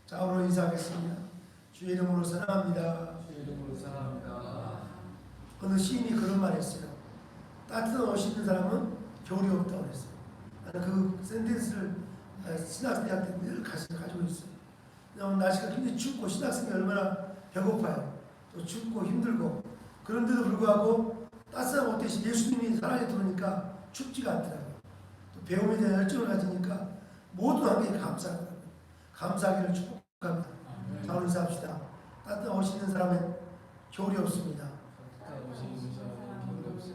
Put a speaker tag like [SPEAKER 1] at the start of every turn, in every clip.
[SPEAKER 1] 자, 오늘 인사하겠습니다. 주의 이름으로 사랑합니다.
[SPEAKER 2] 주의 이름으로 사랑합니다.
[SPEAKER 1] 어느 시인이 그런 말 했어요. 따뜻한 옷이 있는 사람은 겨울이 없다고 그랬어요. 나는 그 센텐스를 신학생한테 늘 가지고 있어요. 왜냐하면 날씨가 굉장히 춥고 신학생이 얼마나 배고파요. 또 춥고 힘들고 그런데도 불구하고 따뜻한 옷 대신 예수님이 사랑에 들어오니까 춥지가 않더라고요. 또 배움에 대한 열정을 가지니까 모든 환경에 감사하더라고요. 감사하기를 축복합니다. 자, 오늘 인사합시다. 따뜻한 옷이 있는 사람은 겨울이 없습니다.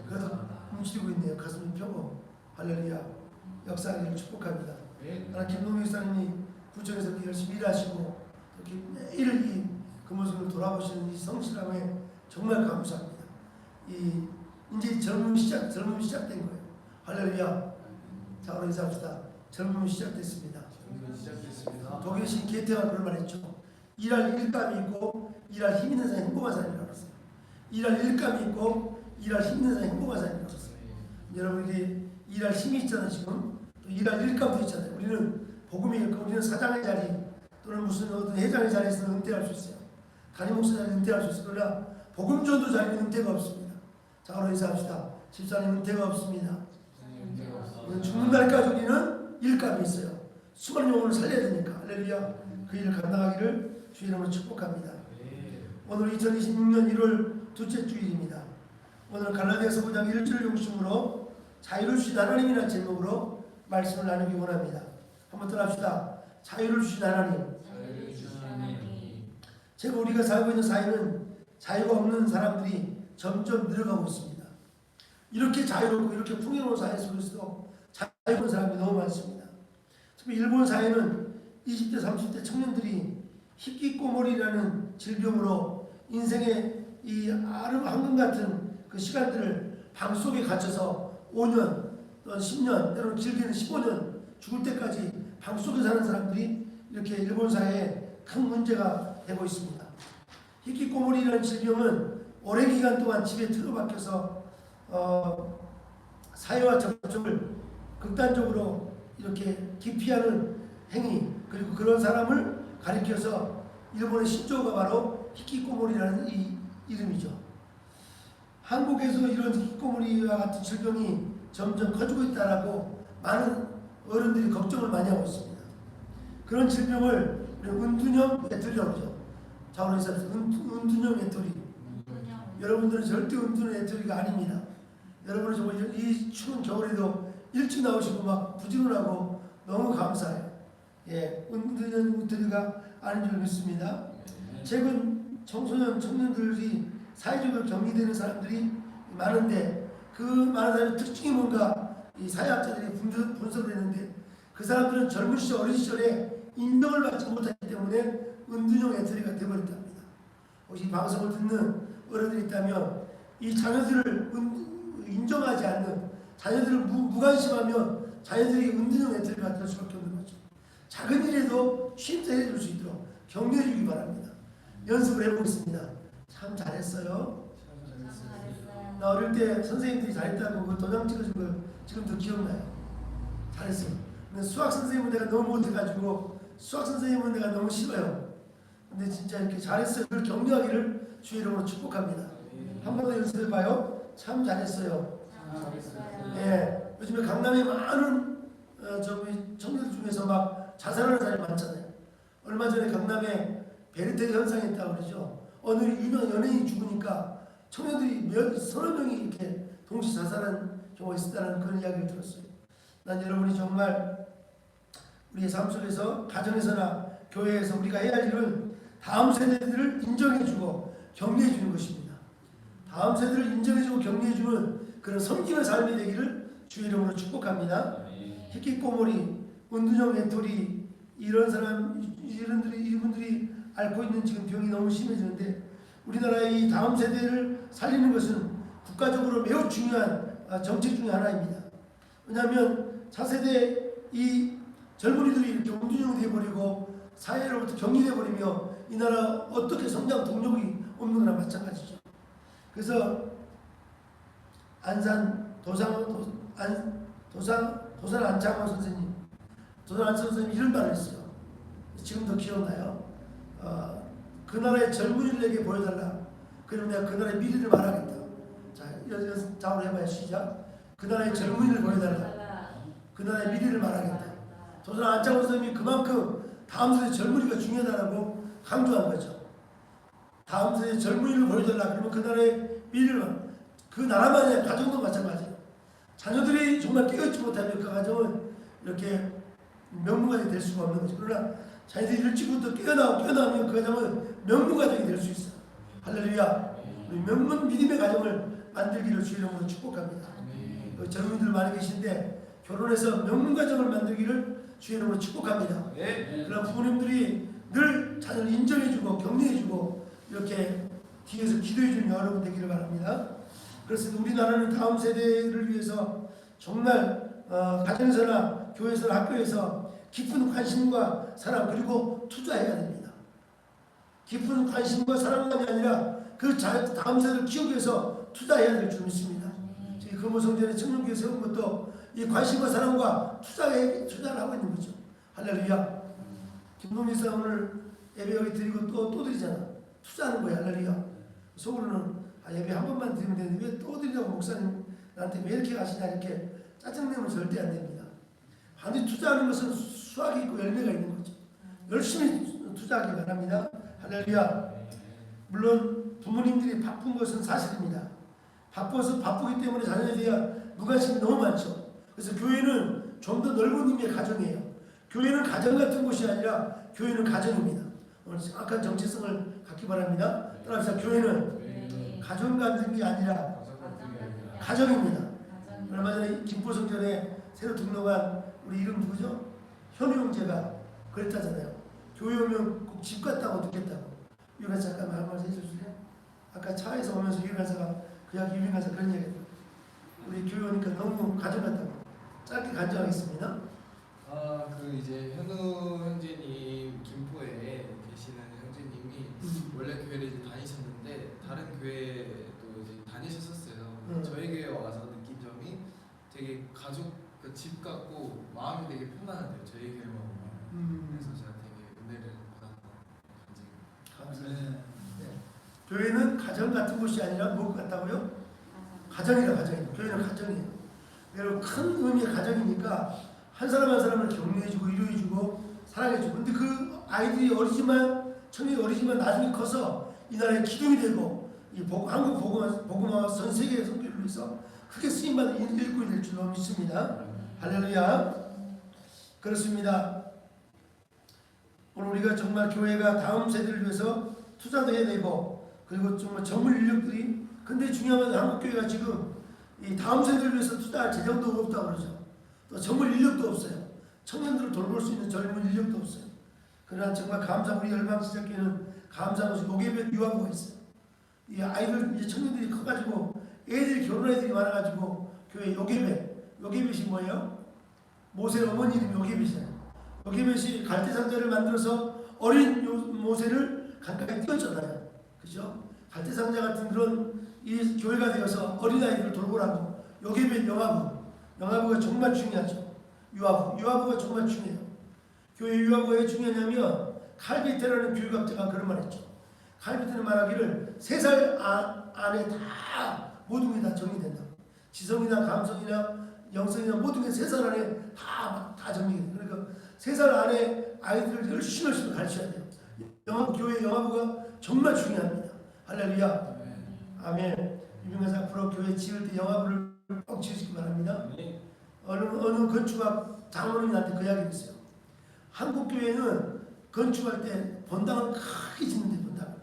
[SPEAKER 1] 그래서 움츠리고 있네요. 가슴이 펴고 할렐루야 역사하기를 축복합니다. 하나 김동희 목사님이 구청에서 이렇게 열심히 일하시고 이렇게 매일 그 모습을 돌아보시는 이 성실함에 정말 감사합니다. 이제 젊음이 시작된 거예요. 할렐루야. 자, 오늘 인사합시다. 젊음이 시작됐습니다. 독일신 게테가 그런 말 했죠. 일할 일감이 있고 일할 힘 있는 사람이 행복한 사람이라고 했어요. 일할 일감이 있고 일할 힘 있는 사람이 행복한 사람이라고 했어요. 여러분들이 일할 힘이 있잖아요. 지금 또 일할 일감도 있잖아요. 우리는 복음이 있고 우리는 사장의 자리 또는 무슨 어떤 회장의 자리에서 은퇴할 수 있어요. 담임 목사 자리에 은퇴할 수 있어요. 그러나 복음 전도 자리는 은퇴가 없습니다. 자, 오늘 인사합시다. 집사님 은퇴가 없습니다. 죽는 날까지 우리는 일감이 있어요. 수많은 영혼을 살려야 되니까 할렐루야. 그 일을 감당하기를 주의 이름으로 축복합니다. 오늘 2026년 1월 둘째 주일입니다. 오늘 갈라디아서 9장 1절을 중심으로 자유를 주신 하나님이라는 제목으로 말씀을 나누기 원합니다. 한번 따라합시다. 자유를 주신 하나님. 제가 우리가 살고 있는 사회는 자유가 없는 사람들이 점점 늘어가고 있습니다. 이렇게 자유롭고 이렇게 풍요로운 사회 속에서도 자유로운 없는 사람이 너무 많습니다. 일본 사회는 20대 30대 청년들이 히키코모리라는 질병으로 인생의 이 황금 같은 그 시간들을 방 속에 갇혀서 5년 또는 10년 때로는 길게는 15년 죽을 때까지 방 속에 사는 사람들이 이렇게 일본 사회에 큰 문제가 되고 있습니다. 히키코모리라는 질병은 오랜 기간 동안 집에 틀어박혀서 사회와 접촉을 극단적으로 이렇게 기피하는 행위, 그리고 그런 사람을 가리켜서 일본의 신조어가 바로 히키코모리라는 이 이름이죠. 한국에서 이런 히키코모리와 같은 질병이 점점 커지고 있다라고 많은 어른들이 걱정을 많이 하고 있습니다. 그런 질병을 은둔형 외톨이라고 그러죠. 자, 오늘 은둔형 외톨이. 여러분들은 절대 은둔형 외톨이가 아닙니다. 여러분은 정말 이 추운 겨울에도 일찍 나오시고 막 부지런하고 너무 감사해요. 예, 은둔형 외톨이가 아닌 줄 믿습니다. 최근 청소년, 청년들이 사회적으로 격리되는 사람들이 많은데 그 많은 사람의 특징이 뭔가 이 사회학자들이 분석을 했는데 그 사람들은 젊은 시절, 어린 시절에 인정을 받지 못하기 때문에 은둔형 외톨이가 되어버렸답니다. 혹시 이 방송을 듣는 어른들이 있다면 이 자녀들을 인정하지 않는 자녀들을 무관심하면 자녀들이 은둔형 외톨이가 될 수밖에 없는 거죠. 작은 일에도 쉼새 해줄 수 있도록 격려해 주기 바랍니다. 연습을 해보겠습니다. 참 잘했어요. 나 어릴 때 선생님들이 잘했다고 그 도장 찍어준 거 지금도 기억나요. 잘했어요. 근데 수학 선생님은 내가 너무 못해가지고 수학 선생님은 내가 너무 싫어요. 근데 진짜 이렇게 잘했어요. 그걸 격려하기를 주의 이름으로 축복합니다. 한 번 더 연습해봐요. 참 잘했어요. 예, 요즘에 강남에 많은 청년들 중에서 막 자살하는 사람이 많잖아요. 얼마 전에 강남에 베르테르 현상이 있다고 그러죠. 어느 유명 연예인이 죽으니까 청년들이 서너 명이 이렇게 동시 자살한 경우가 있었다는 그런 이야기를 들었어요. 난 여러분이 정말 우리의 삶 속에서 가정에서나 교회에서 우리가 해야 할 일은 다음 세대들을 인정해주고 격려해주는 것입니다. 다음 세대를 인정해주고 격려해주는 그런 섬기는 삶이 되기를 주의 이름으로 축복합니다. 히키코모리, 은둔형 외톨이 이분들이 앓고 있는 지금 병이 너무 심해지는데 우리나라의 이 다음 세대를 살리는 것은 국가적으로 매우 중요한 정책 중의 하나입니다. 왜냐하면 차세대 이 젊은이들이 이렇게 은둔형이 되어버리고 사회로부터 격리되어버리며 이 나라 어떻게 성장 동력이 없는 거나 마찬가지죠. 그래서 도산 안창호 선생님 이런 말을 했어요. 지금도 기억나요. 그 나라의 젊은이를 내게 보여달라. 그러면 내가 그 나라의 미래를 말하겠다. 자, 여기서 자원을 해봐요. 시작. 그 나라의 젊은이를 보여달라. 그 나라의 미래를 말하겠다. 조선 안창호 선생님이 그만큼 다음 세대 젊은이가 중요하다고 강조한 거죠. 다음 세대 젊은이를 보여달라. 그러면 그 나라의 미래를, 그 나라만이 아니라 가정도 마찬가지예요. 자녀들이 정말 깨어있지 못하면 그 가정은 이렇게 명문가정이 될 수가 없는 거죠. 그러나 자녀들이 일찍부터 깨어나면 그 가정은 명문가정이 될 수 있어요. 할렐루야. 우리 명문 믿음의 가정을 만들기를 주의 이름으로 축복합니다. 젊은이들 많이 계신데 결혼해서 명문가정을 만들기를 주의 이름으로 축복합니다. 그러나 부모님들이 늘 자녀를 인정해주고 격려해주고 이렇게 뒤에서 기도해주는 여러분 되기를 바랍니다. 그래서 우리나라는 다음 세대를 위해서 정말 가정에서나 교회에서나 학교에서 깊은 관심과 사랑 그리고 투자해야 됩니다. 깊은 관심과 사랑만이 아니라 그 다음 세대를 키우기 위해서 투자해야 될 줄 믿습니다. 저희 금호성전의 청년교회 세운 것도 이 관심과 사랑과 투자를 하고 있는 거죠. 할렐루야. 김동민 사 오늘 예배 여기 드리고 또 드리잖아. 투자하는 거야. 할렐루야. 속으로는 예배 한 번만 드리면 되는데 왜 또 드리냐고 목사님 나한테 왜 이렇게 가시냐 이렇게 짜증내면 절대 안 됩니다. 반드시 투자하는 것은 수확이 있고 열매가 있는 거죠. 열심히 투자하기 바랍니다. 할렐루야. 물론 부모님들이 바쁜 것은 사실입니다. 바쁘기 때문에 자녀에 대한 무관심이 너무 많죠. 그래서 교회는 좀 더 넓은 의미의 가정이에요. 교회는 가정 같은 곳이 아니라 교회는 가정입니다. 오늘 정확한 정체성을 갖기 바랍니다. 따라서 교회는 가정 같은 게 아니라 가정입니다. 얼마 전에 김포성전에 새로 등록한 우리 이름 누구죠? 현우 형제가 그랬다잖아요. 교회 오면 꼭 집 같다고 듣겠다고. 유빈 간사 잠깐 말씀 해주실래요? 아까 차에서 오면서 유빈 간사가 유빈 간사 그런 얘기 했어요. 우리 교회 오니까 너무 가정 같다고. 짧게 간증하겠습니다.
[SPEAKER 2] 이제 현우 형제님 김포에 계시는 형제님이 원래 교회를 이제 다니셨는데 다른 교회도 이제 다니셨었어요. 저희 교회 와서 느낀 점이 되게 가족 집 같고 마음이 되게 편안한데요. 저희 교회만 오면. 그래서 제가 되게 은혜를 받았던
[SPEAKER 1] 감사합니다. 네. 교회는 가정 같은 곳이 아니라 뭐 같다고요? 가정이라 가정이에요. 교회는 가정이에요. 여러분 큰 의미의 가정이니까 한 사람 한 사람을 격려해주고 위로해주고 사랑해주고 근데 그 아이들이 어리지만 청년이 어리지만 나중에 커서 이 나라의 기둥이 되고 이 한국 복음화 전 세계의 선교를 위해서 크게 쓰임받는 일꾼이 될 줄로 믿습니다. 할렐루야. 그렇습니다. 오늘 우리가 정말 교회가 다음 세대를 위해서 투자도 해야 되고 그리고 정말 전문 인력들이 근데 중요한 건 한국교회가 지금 이 다음 세대를 위해서 투자할 재정도 없다고 그러죠. 또 전문 인력도 없어요. 청년들을 돌볼 수 있는 젊은 인력도 없어요. 그러나 정말 감사한 우리 열방지적교회는 감사한 것이 요괴배 유아부가 있어요. 이 아이들 이제 청년들이 커가지고 애들이 결혼 애들이 많아가지고 교회 요괴배이 뭐예요? 모세 어머니 이름이 요괴배이잖아요. 요괴배이 갈대상자를 만들어서 어린 모세를 강가에 띄워줬잖아요. 그죠? 갈대상자 같은 그런 이 교회가 되어서 어린아이들을 돌보라고 요괴배 영화부가 정말 중요하죠. 유아부가 정말 중요해요. 교회 유아부가 왜 중요하냐면 칼비테라는 교육학자가 그런 말 했죠. 칼비테는 말하기를 3살 안에 다 모든 게 다 정리된다. 지성이나 감성이나 영성이나 모든 게 3살 안에 다 정리된다. 그러니까 3살 안에 아이들을 열심히 가르쳐야 돼요. 교회 영화부가 정말 중요합니다. 할렐루야. 아멘. 유명한 앞으로 교회 지을 때 영화부를 꼭 지으시기 바랍니다. 어느 건축학 장로님이 나한테 그 이야기를 했어요. 한국 교회는 건축할 때 본당을 크게 짓는데 본당.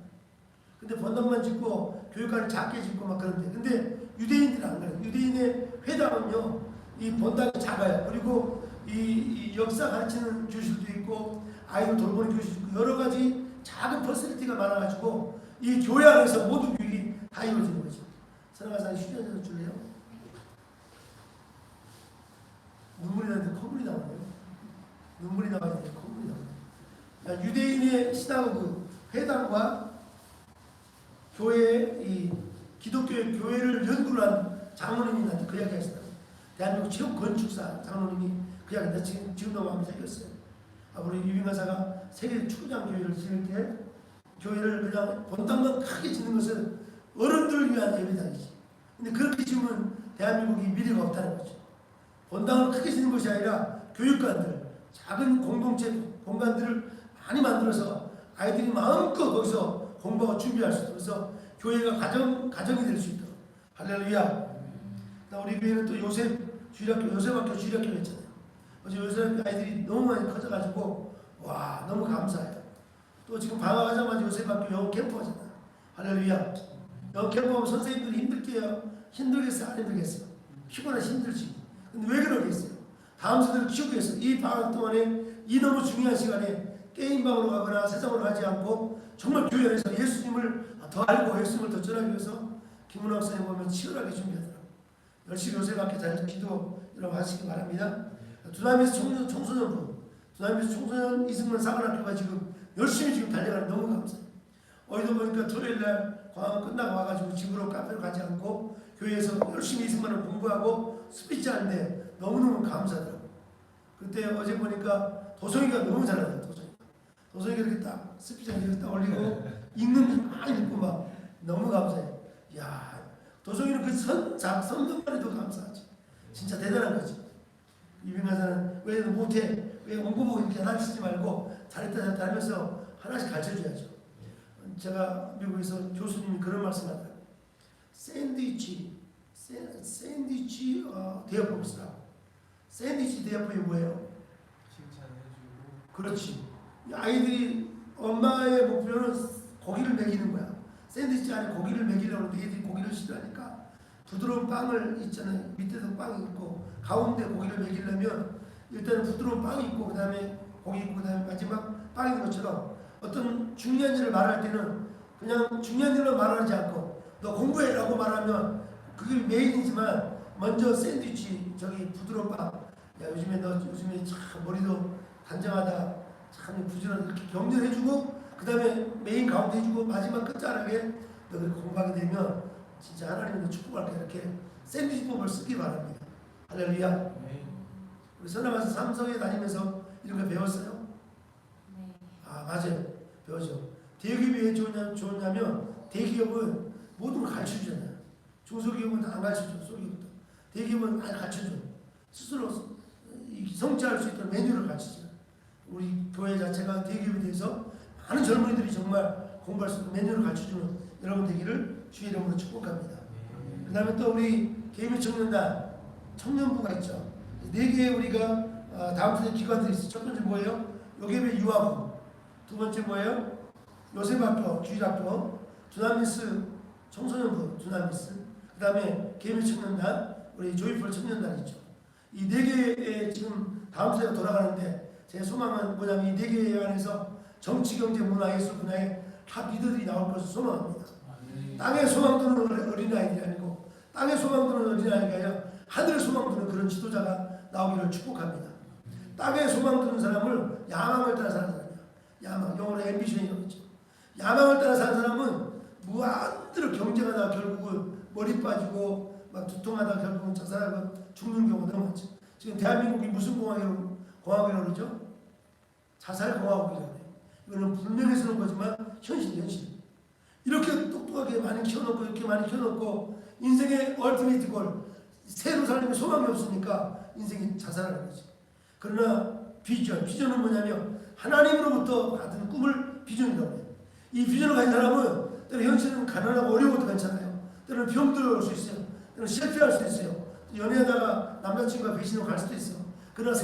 [SPEAKER 1] 근데 본당만 짓고 교육관을 작게 짓고 막 그런데 근데 유대인들은 안 그래요. 유대인의 회당은요 이 본당이 작아요. 그리고 이 역사 가르치는 교실도 있고 아이들 돌보는 교실도 있고 여러 가지 작은 퍼실리티가 많아가지고 이 교회 안에서 모든 교육이 다 이루어지는 거죠. 사랑하는 휴전자 줄래요? 눈물이 나는데 콧물이 나오네요. 눈물이 나와야 돼. 콧물이 나와요. 유대인의 시나고그 회당과 교회 이 기독교의 교회를 연구를 한 장로님이 나한테 그 이야기 하시더라고요. 대한민국 최고 건축사 장로님이 그 이야기 나 지금도 마음이 생겼어요. 우리 유빈가사가 세계 축구장 교회를 지을 때 교회를 그냥 본당만 크게 짓는 것은 어른들을 위한 예배당이지. 근데 그렇게 지으면 대한민국이 미래가 없다는 거죠. 본당을 크게 짓는 것이 아니라 교육관들, 작은 공동체 공간들을 많이 만들어서 아이들이 마음껏 거기서 공부하고 준비할 수 있도록 해서 교회가 가정이 될 수 있도록. 할렐루야. 우리 교회는 또 요셉학교 주일학교 했잖아요. 어제 요셉학교 아이들이 너무 많이 커져가지고 와 너무 감사해요. 또 지금 방학하자마자 요셉학교 영어 캠프 하잖아요. 할렐루야. 영어 캠프하면 선생님들이 힘들겠어요? 안 힘들겠어요? 피곤해서 힘들지. 근데 왜 그러겠어요? 다음 세대를 키우기 위해서 이 방학 동안에 이 너무 중요한 시간에 게임방으로 가거나 세상으로 가지 않고 정말 교회 안에서 예수님을 더 알고 예수님을 더 전하기 위해서 김문학 선생님 보면 치열하게 준비하더라고요. 열심히 요셉학교 잘 기도 여러분 하시기 바랍니다. 두나미에서 청소년부, 두나미에서 청소년 이승만 사관학교가 지금 열심히 지금 달려가는 너무 감사해요. 어디도 보니까 토요일날 광화 끝나고 와가지고 집으로 카페로 가지 않고 교회에서 열심히 이승만을 공부하고 스피치 하는데 너무너무 감사하더라고요. 그때 어제 보니까 도성이가 너무 잘하더라고요. 도성이가 이렇게 딱 스피치를 이렇게 딱 올리고 읽는 게 많이 읽고 막 너무 감사해요. 야 도성이는 그 선전만 해도 감사하지. 진짜 대단한 거지. 이병간사는 왜 못해? 왜 공부보고 이렇게 하나 치지 말고 잘했다 하면서 하나씩 가르쳐줘야죠. 제가 미국에서 교수님이 그런 말씀 하더라고요. 샌드위치 대화법을 쓰라고. 샌드위치 대화법이 뭐예요?
[SPEAKER 2] 칭찬해주고.
[SPEAKER 1] 그렇지. 아이들이 엄마의 목표는 고기를 먹이는 거야. 샌드위치 안에 고기를 먹이려고 하는데 애들이 고기를 싫어하니까 부드러운 빵을 있잖아요. 밑에도 빵이 있고 가운데 고기를 먹이려면 일단은 부드러운 빵이 있고 그 다음에 고기 있고 그 다음에 마지막 빵인 것처럼 어떤 중요한 일을 말할 때는 그냥 중요한 일을 말하지 않고 너 공부해라고 말하면 그게 메인이지만 먼저 샌드위치 저기 부드러운 빵. 야 요즘에 참 머리도 단정하다. 참 부지런히 이렇게 격려해주고 그 다음에 메인 가운데 해주고 마지막 끝자락에 너 그렇게 공부하게 되면 진짜 하나님의 축복할 때 이렇게 샌드위치법을 쓰기 바랍니다. 할렐루야.
[SPEAKER 2] 네.
[SPEAKER 1] 우리 선남아서 삼성에 다니면서 이런 거 배웠어요?
[SPEAKER 3] 네.
[SPEAKER 1] 아 맞아요. 배우죠. 대기업이 왜 좋냐면 대기업은 모든 걸 가르쳐주잖아요. 중소기업은 안 가르쳐줘. 소기업도. 대기업은 안 가르쳐줘. 스스로 성취할 수 있도록 매뉴얼을 가르치죠. 우리 교회 자체가 대기업에 대해서 많은 젊은이들이 정말 공부할 수 있는 매뉴얼을 가르쳐주는 여러분 되기를 주의 이름으로 축복합니다. 그 다음에 또 우리 개미 청년단 청년부가 있죠. 4개의 우리가 다음 주에 기관들이 있어요. 첫 번째 뭐예요? 요괴배 유아부. 두 번째 뭐예요? 요셉학교, 주일학교, 두나미스 청소년부, 두나미스. 그 다음에 개미 청년단, 우리 조이풀 청년단 있죠. 이 4개의 지금 다음 주에 돌아가는데 제 소망은 뭐냐면 이 4개 안에서 정치, 경제, 문화, 예술 분야에 다 리더들이 나올 것을 소망합니다. 땅에 소망 두는 어린아이들이 아니고 땅에 소망 두는 어린아이가 아니라 하늘에 소망 두는 그런 지도자가 나오기를 축복합니다. 땅에 소망 두는 사람을 야망을 따라 사는 사람이야. 야망, 영어로 앰비션이라고 했죠. 야망을 따라 사는 사람은 무한대로 경쟁하다가 결국은 머리 빠지고 막 두통하다가 결국은 자살하고 죽는 경우가 너무 많죠. 지금 대한민국이 무슨 공화국이라고 그러죠? 자살공화국이라고 해요. 이거는 불명예스러운 거지만 현실. 이렇게 똑똑하게 많이 키워놓고 이렇게 많이 키워놓고 인생의 얼티메이트 골 새로 살림에 소망이 없으니까 인생이 자살하는 거지. 그러나 비전은 뭐냐면 하나님으로부터 받은 꿈을 비전이라고 해요. 이 비전을 가진 사람은 때로 현실은 가난하고 어려워도 괜찮아요. 때로는 병들어 올 수 있어요. 때로는 실패할 수도 있어요. 연애하다가 남자친구가 배신으로 갈 수도 있어. 그러나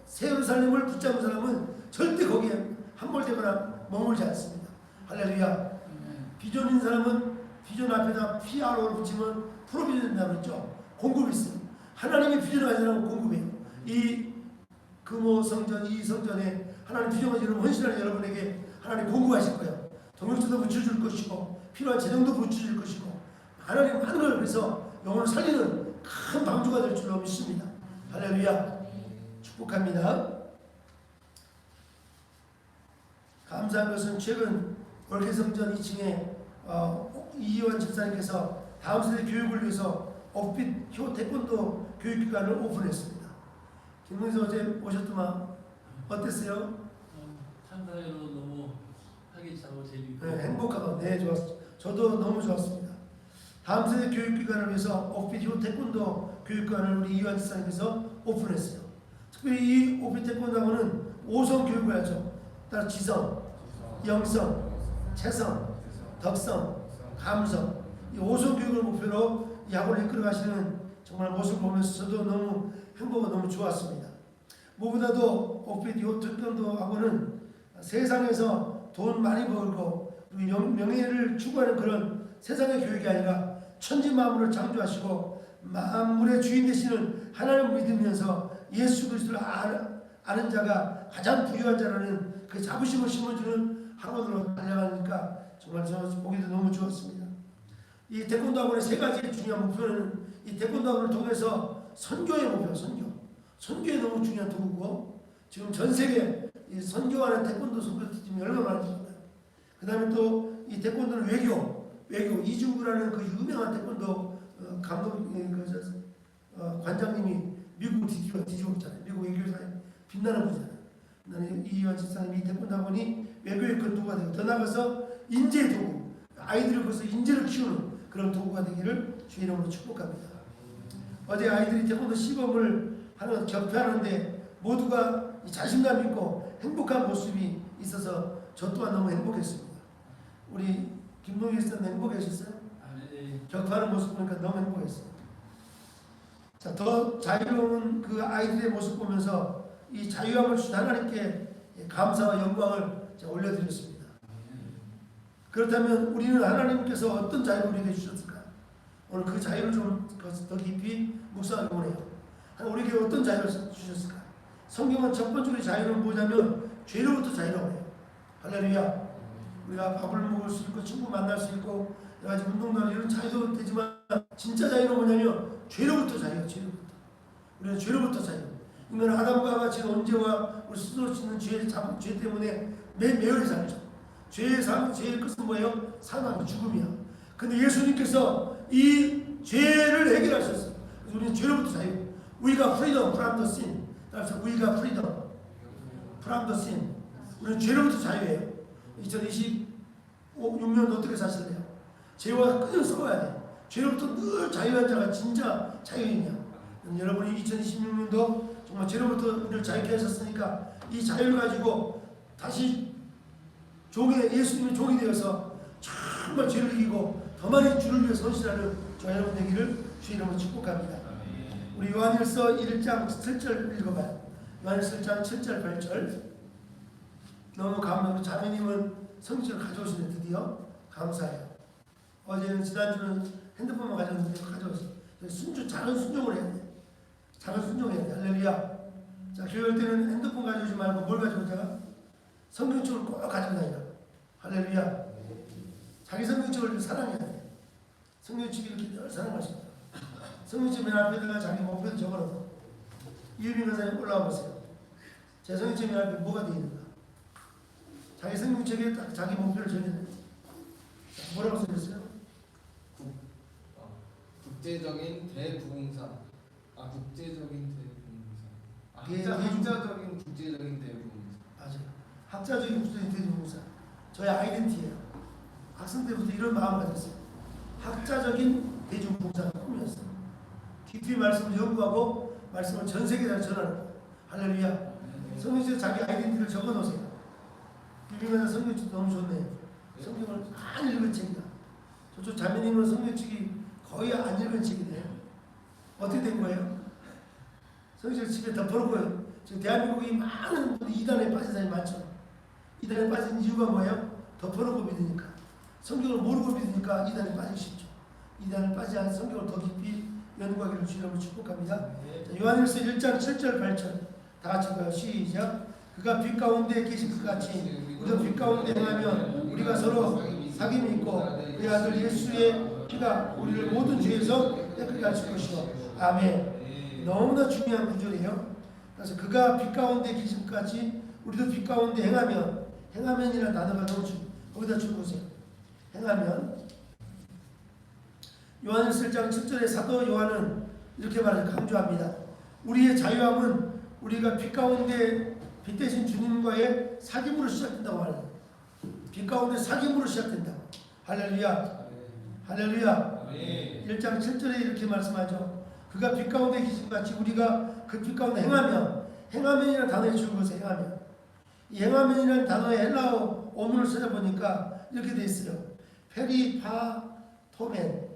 [SPEAKER 1] 새로 살림을 붙잡은 사람은 절대 거기에 함몰되거나 머물지 않습니다. 할렐루야. 비전인 사람은 비전 앞에다 PRO를 붙이면 프로비전 된다고 했죠. 공급이 있어요. 하나님의 비전을 가진 사람은 공급이에요. 이 금호 성전, 이 성전에 하나님 비전을 여러분 헌신하는 여러분에게 하나님 공급하실 거예요. 동역자도 붙여줄 것이고 필요한 재정도 붙여줄 것이고 하나님 하늘을 그래서 영혼을 살리는 큰 방주가 될 줄로 믿습니다. 할렐루야. 축복합니다. 감사한 것은 최근 월계성전 2층에 이희원 집사님께서 다음 세대 교육을 위해서 업빛 태권도 교육기관을 오픈했습니다. 김문수 어제 오셨더만 어땠어요?
[SPEAKER 3] 사회로 너무 활기차고 재미있고
[SPEAKER 1] 네, 행복하고 네 좋았어요. 저도 너무 좋았습니다. 다음 세대 교육기관을 위해서 오피디오 태권도 교육관을 우리 이완 지사님께서 오픈했어요. 특별히 이 오피 태권도하고는 5성 교육을 하죠. 따라 지성, 영성, 체성, 덕성, 감성 이 5성 교육을 목표로 이 학원을 이끌어 가시는 정말 모습을 보면서 저도 너무 행복하고 너무 좋았습니다. 무엇보다도 오피디오 태권도 학원은 세상에서 돈 많이 벌고 그리고 명예를 추구하는 그런 세상의 교육이 아니라 천지만물을 창조하시고 만물의 주인 되시는 하나님을 믿으면서 예수 그리스도를 아는 자가 가장 부유한 자라는 그 자부심을 심어주는 학원으로 달려가니까 정말 저 보기도 너무 좋았습니다. 이 태권도 학원의 세 가지 중요한 목표는 이 태권도 학원을 통해서 선교의 목표, 선교에 너무 중요한 도구고 지금 전 세계 이 선교하는 태권도 선교팀이 얼마나 많은지 몰라요. 그 다음에 또 이 태권도는 외교 이중구라는 그 유명한 태권도 관장님이 미국 뒤집었잖아요. 미국 외교사에 빛나는 분이잖아요. 나는 이완 집사님 이 태권도 학원이 외교의 그 도구가 되고 더 나아가서 인재 도구, 아이들을 벌써 인재를 키우는 그런 도구가 되기를 주의 이름으로 축복합니다. 어제 아이들이 태권도 시범을 하는 격파하는데 모두가 자신감 있고 행복한 모습이 있어서 저 또한 너무 행복했습니다. 우리 김동희 씨는 행복하셨어요?
[SPEAKER 3] 네.
[SPEAKER 1] 격파하는 모습 보니까 너무 행복했어요. 자, 더 자유로운 그 아이들의 모습 보면서 이 자유함을 주신 하나님께 감사와 영광을 올려드렸습니다. 그렇다면 우리는 하나님께서 어떤 자유를 우리에게 주셨을까? 오늘 그 자유를 좀 더 깊이 묵상하기 원해요. 우리에게 어떤 자유를 주셨을까? 성경은 첫 번째로 자유는 뭐냐면 죄로부터 자유라고 해요. 할렐루야. 우리가 밥을 먹을 수 있고 친구 만날 수 있고 여러 가지 운동도 하고 이런 자유도 되지만 진짜 자유는 뭐냐면 죄로부터 자유예요. 죄로부터. 우리는 죄로부터 자유. 인간 아담과 같이 언제와 우리 스스로 짓는 죄 때문에 매여를 살죠. 죄의 끝은 뭐예요? 사망, 죽음이야. 근데 예수님께서 이 죄를 해결하셨어요. 그래서 우리는 죄로부터 자유. 우리가 freedom from the sin. 따라서 우리가 freedom from the sin. 우리는 죄로부터 자유예요. 2026년도 어떻게 사실래요? 죄와 끊임 싸워야 돼. 죄로부터 늘 자유한 자가 진짜 자유인이야. 여러분이 2026년도 정말 죄로부터 우리를 자유케 하셨으니까 이 자유를 가지고 다시 예수님의 종이 되어서 정말 죄를 이기고 더 많이 주를 위해 선실하는 저 여러분 되기를 주의 이름으로 축복합니다. 우리 요한일서 1장 7절 읽어봐요. 요한일서 1장 7절 8절. 너무 감사하고 자매님은 성경을 가져오시네. 드디어 감사해요. 어제는 지난주는 핸드폰만 가져왔는데 가져오세요. 작은 순종을 해야 돼. 작은 순종해야 돼. 할렐루야. 자, 교회 올 때는 핸드폰 가져오지 말고 뭘 가져오자? 성경책을 꼭 가지고 다니라. 할렐루야. 자기 성경책을 사랑해야 돼. 성경책이 이렇게 늘 사랑하신다. 성경책 맨 앞에다가 자기 목표도 적어놓고 이유빈 강사님 올라와 보세요. 제 성경책 맨 앞에 뭐가 되어 있는가? 자기 성경책에 딱 자기 목표를 적어내요. 뭐라고 써있어요?
[SPEAKER 2] 국제적인 대부흥사. 국제적인 대부흥사. 학자적인 국제적인 대부흥사.
[SPEAKER 1] 맞아요. 학자적인 국제적인 대부흥사. 저의 아이덴티티예요. 학생 때부터 이런 마음을 가졌어요. 학자적인 대중봉사가 꿈이었어요. 깊이 말씀을 연구하고 말씀을 전 세계에 전하는 거예요. 할렐루야. 성경책에 자기 아이덴티티를 적어놓으세요. 비비면 성경책도 너무 좋네요. 성경을 많이 읽은 책이다. 저쪽 자매님은 성경책이 거의 안 읽은 책이네요. 어떻게 된 거예요? 성경책 집에 덮어놓고요. 지금 대한민국이 많은 이단에 빠진 사람이 많죠. 이단에 빠진 이유가 뭐예요? 덮어놓고 믿으니까. 성경을 모르고 믿으니까 이단에 빠지기 쉽죠. 이단에 빠지지 않은 성경을 더 깊이 연구하기를 주님으로 축복합니다. 자, 요한일서 1장 7절 8절 다 같이 봐요. 시작. 그가 빛 가운데 계신 것 같이 우리도 빛 가운데 행하면 우리가 서로 사귐이 있고 그의 아들 예수의 피가 우리를 모든 죄에서 깨끗하게 하실 것이요. 아멘. 너무나 중요한 구절이에요. 그래서 그가 빛 가운데 계신 것 같이 우리도 빛 가운데 행하면이라는 단어가 너무 거기다 줄거세요. 행하면. 요한일서 1장 7절에 사도 요한은 이렇게 말해서 강조합니다. 우리의 자유함은 우리가 빛 가운데 빛 대신 주님과의 사귐으로 시작된다고 하는, 빛 가운데 사귐으로 시작된다고. 할렐루야. 할렐루야. 1장 7절에 이렇게 말씀하죠. 그가 빛 가운데 계신 같이 우리가 그 빛 가운데 행하면이라는 단어에 주는 것을 행하면. 이 행하면이라는 단어의 헬라어 어문을 찾아보니까 이렇게 돼 있어요. 페리파토멘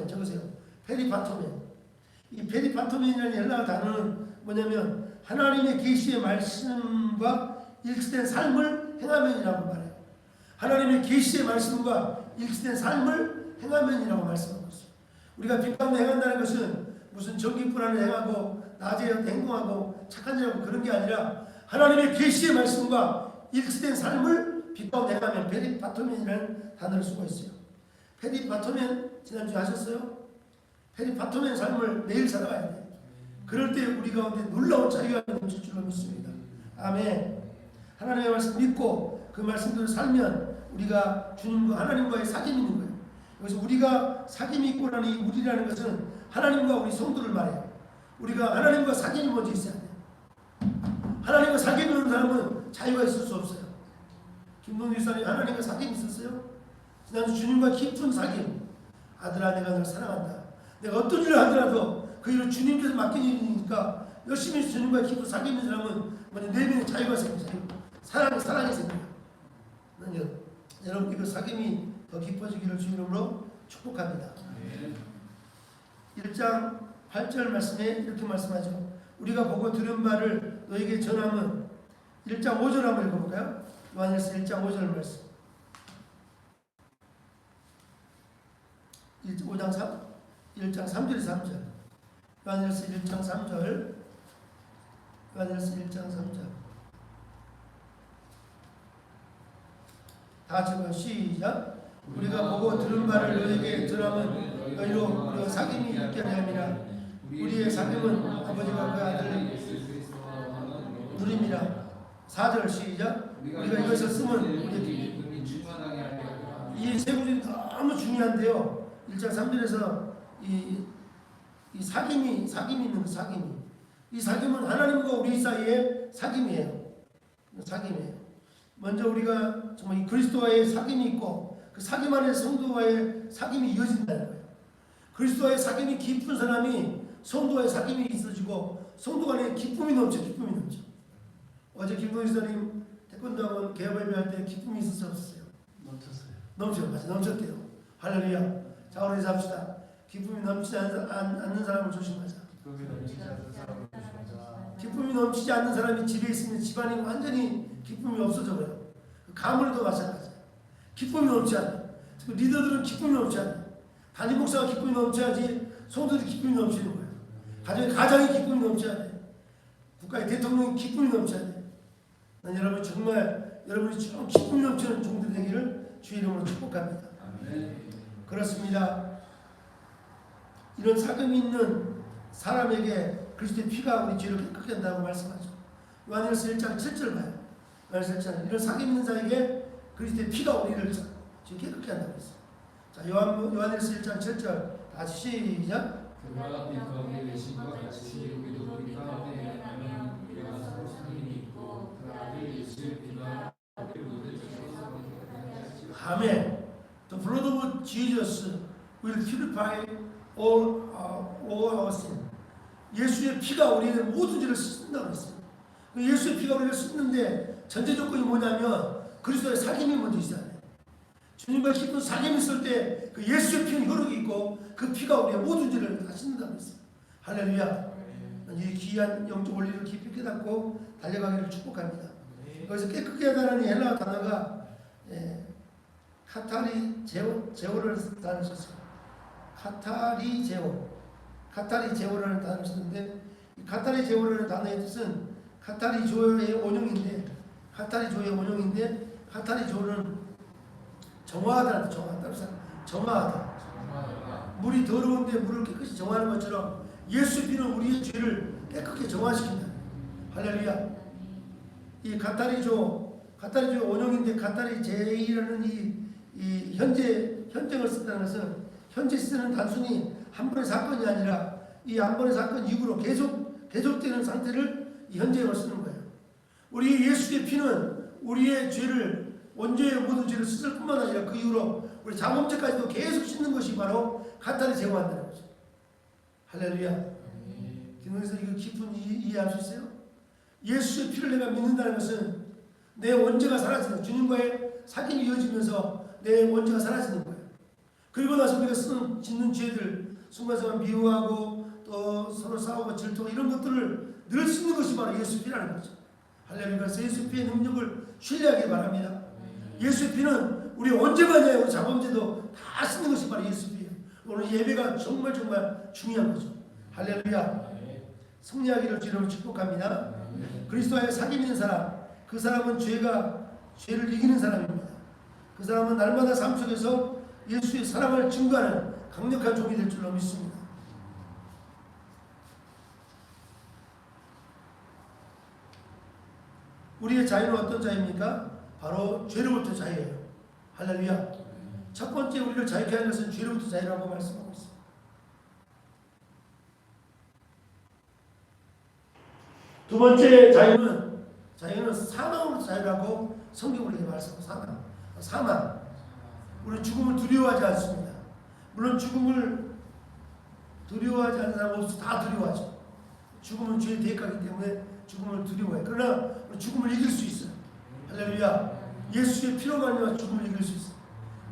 [SPEAKER 1] 적으세요. 페리파토멘. 이 페리파토멘이라는 헬라어 단어는 뭐냐면 하나님의 계시의 말씀과 일치된 삶을 행하면이라고 말해요. 하나님의 계시의 말씀과 일치된 삶을 행하면이라고 말씀하고 있어요. 우리가 빛 가운데 행한다는 것은 무슨 전기불 안에 행하고 낮에 행동하고 착한 일하고 그런 게 아니라 하나님의 계시의 말씀과 일치된 삶을 빛 가운데 행하면 페리파토멘이라는 단어를 쓰고 있어요. 페리파토멘 지난주에 하셨어요? 페리파토멘 삶을 매일 살아가야 돼요. 그럴 때 우리 가운데 놀라운 자유가 넘칠 줄로 믿습니다. 아멘. 하나님의 말씀 믿고 그 말씀대로 살면 우리가 주님과 하나님과의 사귐이 있는 거예요. 그래서 우리가 사귐이 있고라는 이 우리라는 것은 하나님과 우리 성도를 말해요. 우리가 하나님과 사귐이 먼저 있어야 돼요. 하나님과 사귐이 있는 사람은 자유가 있을 수 없어요. 김동주 사람이 하나님과 사귐이 있었어요? 지난주 주님과 깊은 사귐. 아들아 내가 너를 사랑한다. 내가 어떤 일을 하더라도 그 일을 주님께서 맡긴 일이니까 열심히 주님과 깊은 사귐이 있는 사람은 먼저 내면에 자유가 생겨요. 사랑이 생겨요. 여러분 이거 사귐이 더 깊어지기를 주 이름으로 축복합니다. 1장 8절 말씀에 이렇게 말씀하죠. 우리가 보고 들은 바를 너에게 전함은 1장 5절 한번 읽어볼까요? 요한일서 1장 5절 말씀. 1장 3절에 3절. 요한일서 1장 3절. 요한일서 1장 3절. 다 같이 시작. 우리가 보고 들은 바를 너에게 전함은 너희로 우리와 사귐이 있게 하려 우리의 사귐은 아버지가 그 아들 누림이라. 4절 시작. 우리가 이것을 쓰면 우리에게 이 세 구절이 너무 중요한데요. 1장 3절에서 이 사귐이 있는 그 사귐이. 이 사귐은 하나님과 우리 사이의 사귐이에요. 사귐이에요. 먼저 우리가 정말 이 그리스도와의 사귐이 있고 그 사귐 안에 성도와의 사귐이 이어진다는 거예요. 그리스도와의 사귐이 깊은 사람이 성도와의 사귐이 있어지고 성도 안에 기쁨이 넘쳐. 어제 김동희 선생님 태권도학원 개업예배할 때 기쁨이 있었어요? 없었어요? 넘쳤대요. 할렐루야. 자 오늘 인사합시다. 기쁨이 넘치지 않는 사람을 조심하자. 기쁨이 넘치지 않는 사람이 집에 있으면 집안이 완전히 기쁨이 없어져요. 가문도 마찬가지야. 기쁨이 넘치 않아. 리더들은 기쁨이 넘치 않아. 담임 목사가 기쁨이 넘쳐야지 성도들이 기쁨이 넘치는 거예요. 가정이 기쁨이 넘쳐야 돼. 국가의 대통령이 기쁨이 넘쳐야 돼. 난 여러분 정말 여러분이 좀 기쁨이 넘치는 종들 되기를 주의 이름으로 축복합니다. 그렇습니다. 이런 사귐이 있는 사람에게 그리스도의 피가 우리 죄를 깨끗게 한다고 말씀하죠. 요한일서 1장 7절 봐요. 요한일서 1장 이런 사귐 있는 자에게 그리스도의 피가 우리를 깨끗게 한다고 했어요. 자 요한일서 1장 7절 다시 시작.
[SPEAKER 4] 그가 빛 가운데 계신과 같이 우리도 빛 가운데 행하면 우리가 서로 사귐이 있고 그 아들 예수의 피가 우리 모두를
[SPEAKER 1] 아멘. The blood of Jesus will purify all our sin. 예수의 피가 우리의 모든 죄를 씻는다고 했어요. 예수의 피가 우리를 씻는데 전제 조건이 뭐냐면 그리스도의 사귐이 먼저 있어야 돼. 주님과 깊은 사귐이 있을 때 그 예수의 피는 효력이 있고 그 피가 우리의 모든 죄를 다 씻는다고 했어요. 할렐루야. 이 귀한 영적 원리를 깊이 깨닫고 달려가기를 축복합니다. 그래서 깨끗게 하다는 헬라어 단어가 카타리 제오를 단어를 썼어요. 카타리 제오라는 단어를 썼는데 이 카타리 제오라는 단어의 뜻은 카타리 조의 원형인데 카타리 조는 정화하다는 정화하다. 물이 더러운데 물을 깨끗이 정화하는 것처럼 예수 피는 우리의 죄를 깨끗게 정화시킨다. 할렐루야. 이 카타리조 원형인데 카타리 제이라는 이 현재를 쓴다는 것은 현재 쓰는 단순히 한 번의 사건이 아니라 이 한 번의 사건 이후로 계속되는 상태를 이 현재로 쓰는 거예요. 우리 예수의 피는 우리의 죄를 원죄의 모든 죄를 씻을 뿐만 아니라 그 이후로 우리 자범죄까지도 계속 씻는 것이 바로 가탄을 제거한다는 거죠. 할렐루야. 김동에서 이거 깊은 이해할 수 있어요? 예수의 피를 내가 믿는다는 것은 내 원죄가 사라지는, 주님과의 사귐이 이어지면서 내 원죄가 사라지는 거예요. 그리고 나서 우리가 짓는 죄들, 순간순간 미워하고 또 서로 싸우고 질투하고 이런 것들을 늘 씻는 것이 바로 예수 피라는 거죠. 할렐루야. 그래서 예수 피의 능력을 신뢰하기 바랍니다. 예수 피는 우리 원죄가 아니라 우리 자범죄도 다 씻는 것이 바로 예수 피예요. 오늘 예배가 정말 중요한 거죠. 할렐루야. 승리하기를 주님으로 축복합니다. 그리스도와의 사귐 있는 사람, 그 사람은 죄를 이기는 사람입니다. 그 사람은 날마다 삶 속에서 예수의 사랑을 증거하는 강력한 종이 될 줄로 믿습니다. 우리의 자유는 어떤 자유입니까? 바로 죄로부터 자유예요. 할렐루야. 첫 번째 우리를 자유케 하는 것은 죄로부터 자유라고 말씀하고 있습니다. 두 번째 자유는 사망으로부터 자유라고 성경으로 이렇게 말씀합니다. 사망. 우리는 죽음을 두려워하지 않습니다. 물론 죽음을 두려워하지 않는 사람 없어. 다 두려워하죠. 죽음은 죄의 대가이기 때문에 죽음을 두려워해요. 그러나 죽음을 이길 수 있어요. 할렐루야. 예수의 피로 말미암아 죽음을 이길 수 있어요.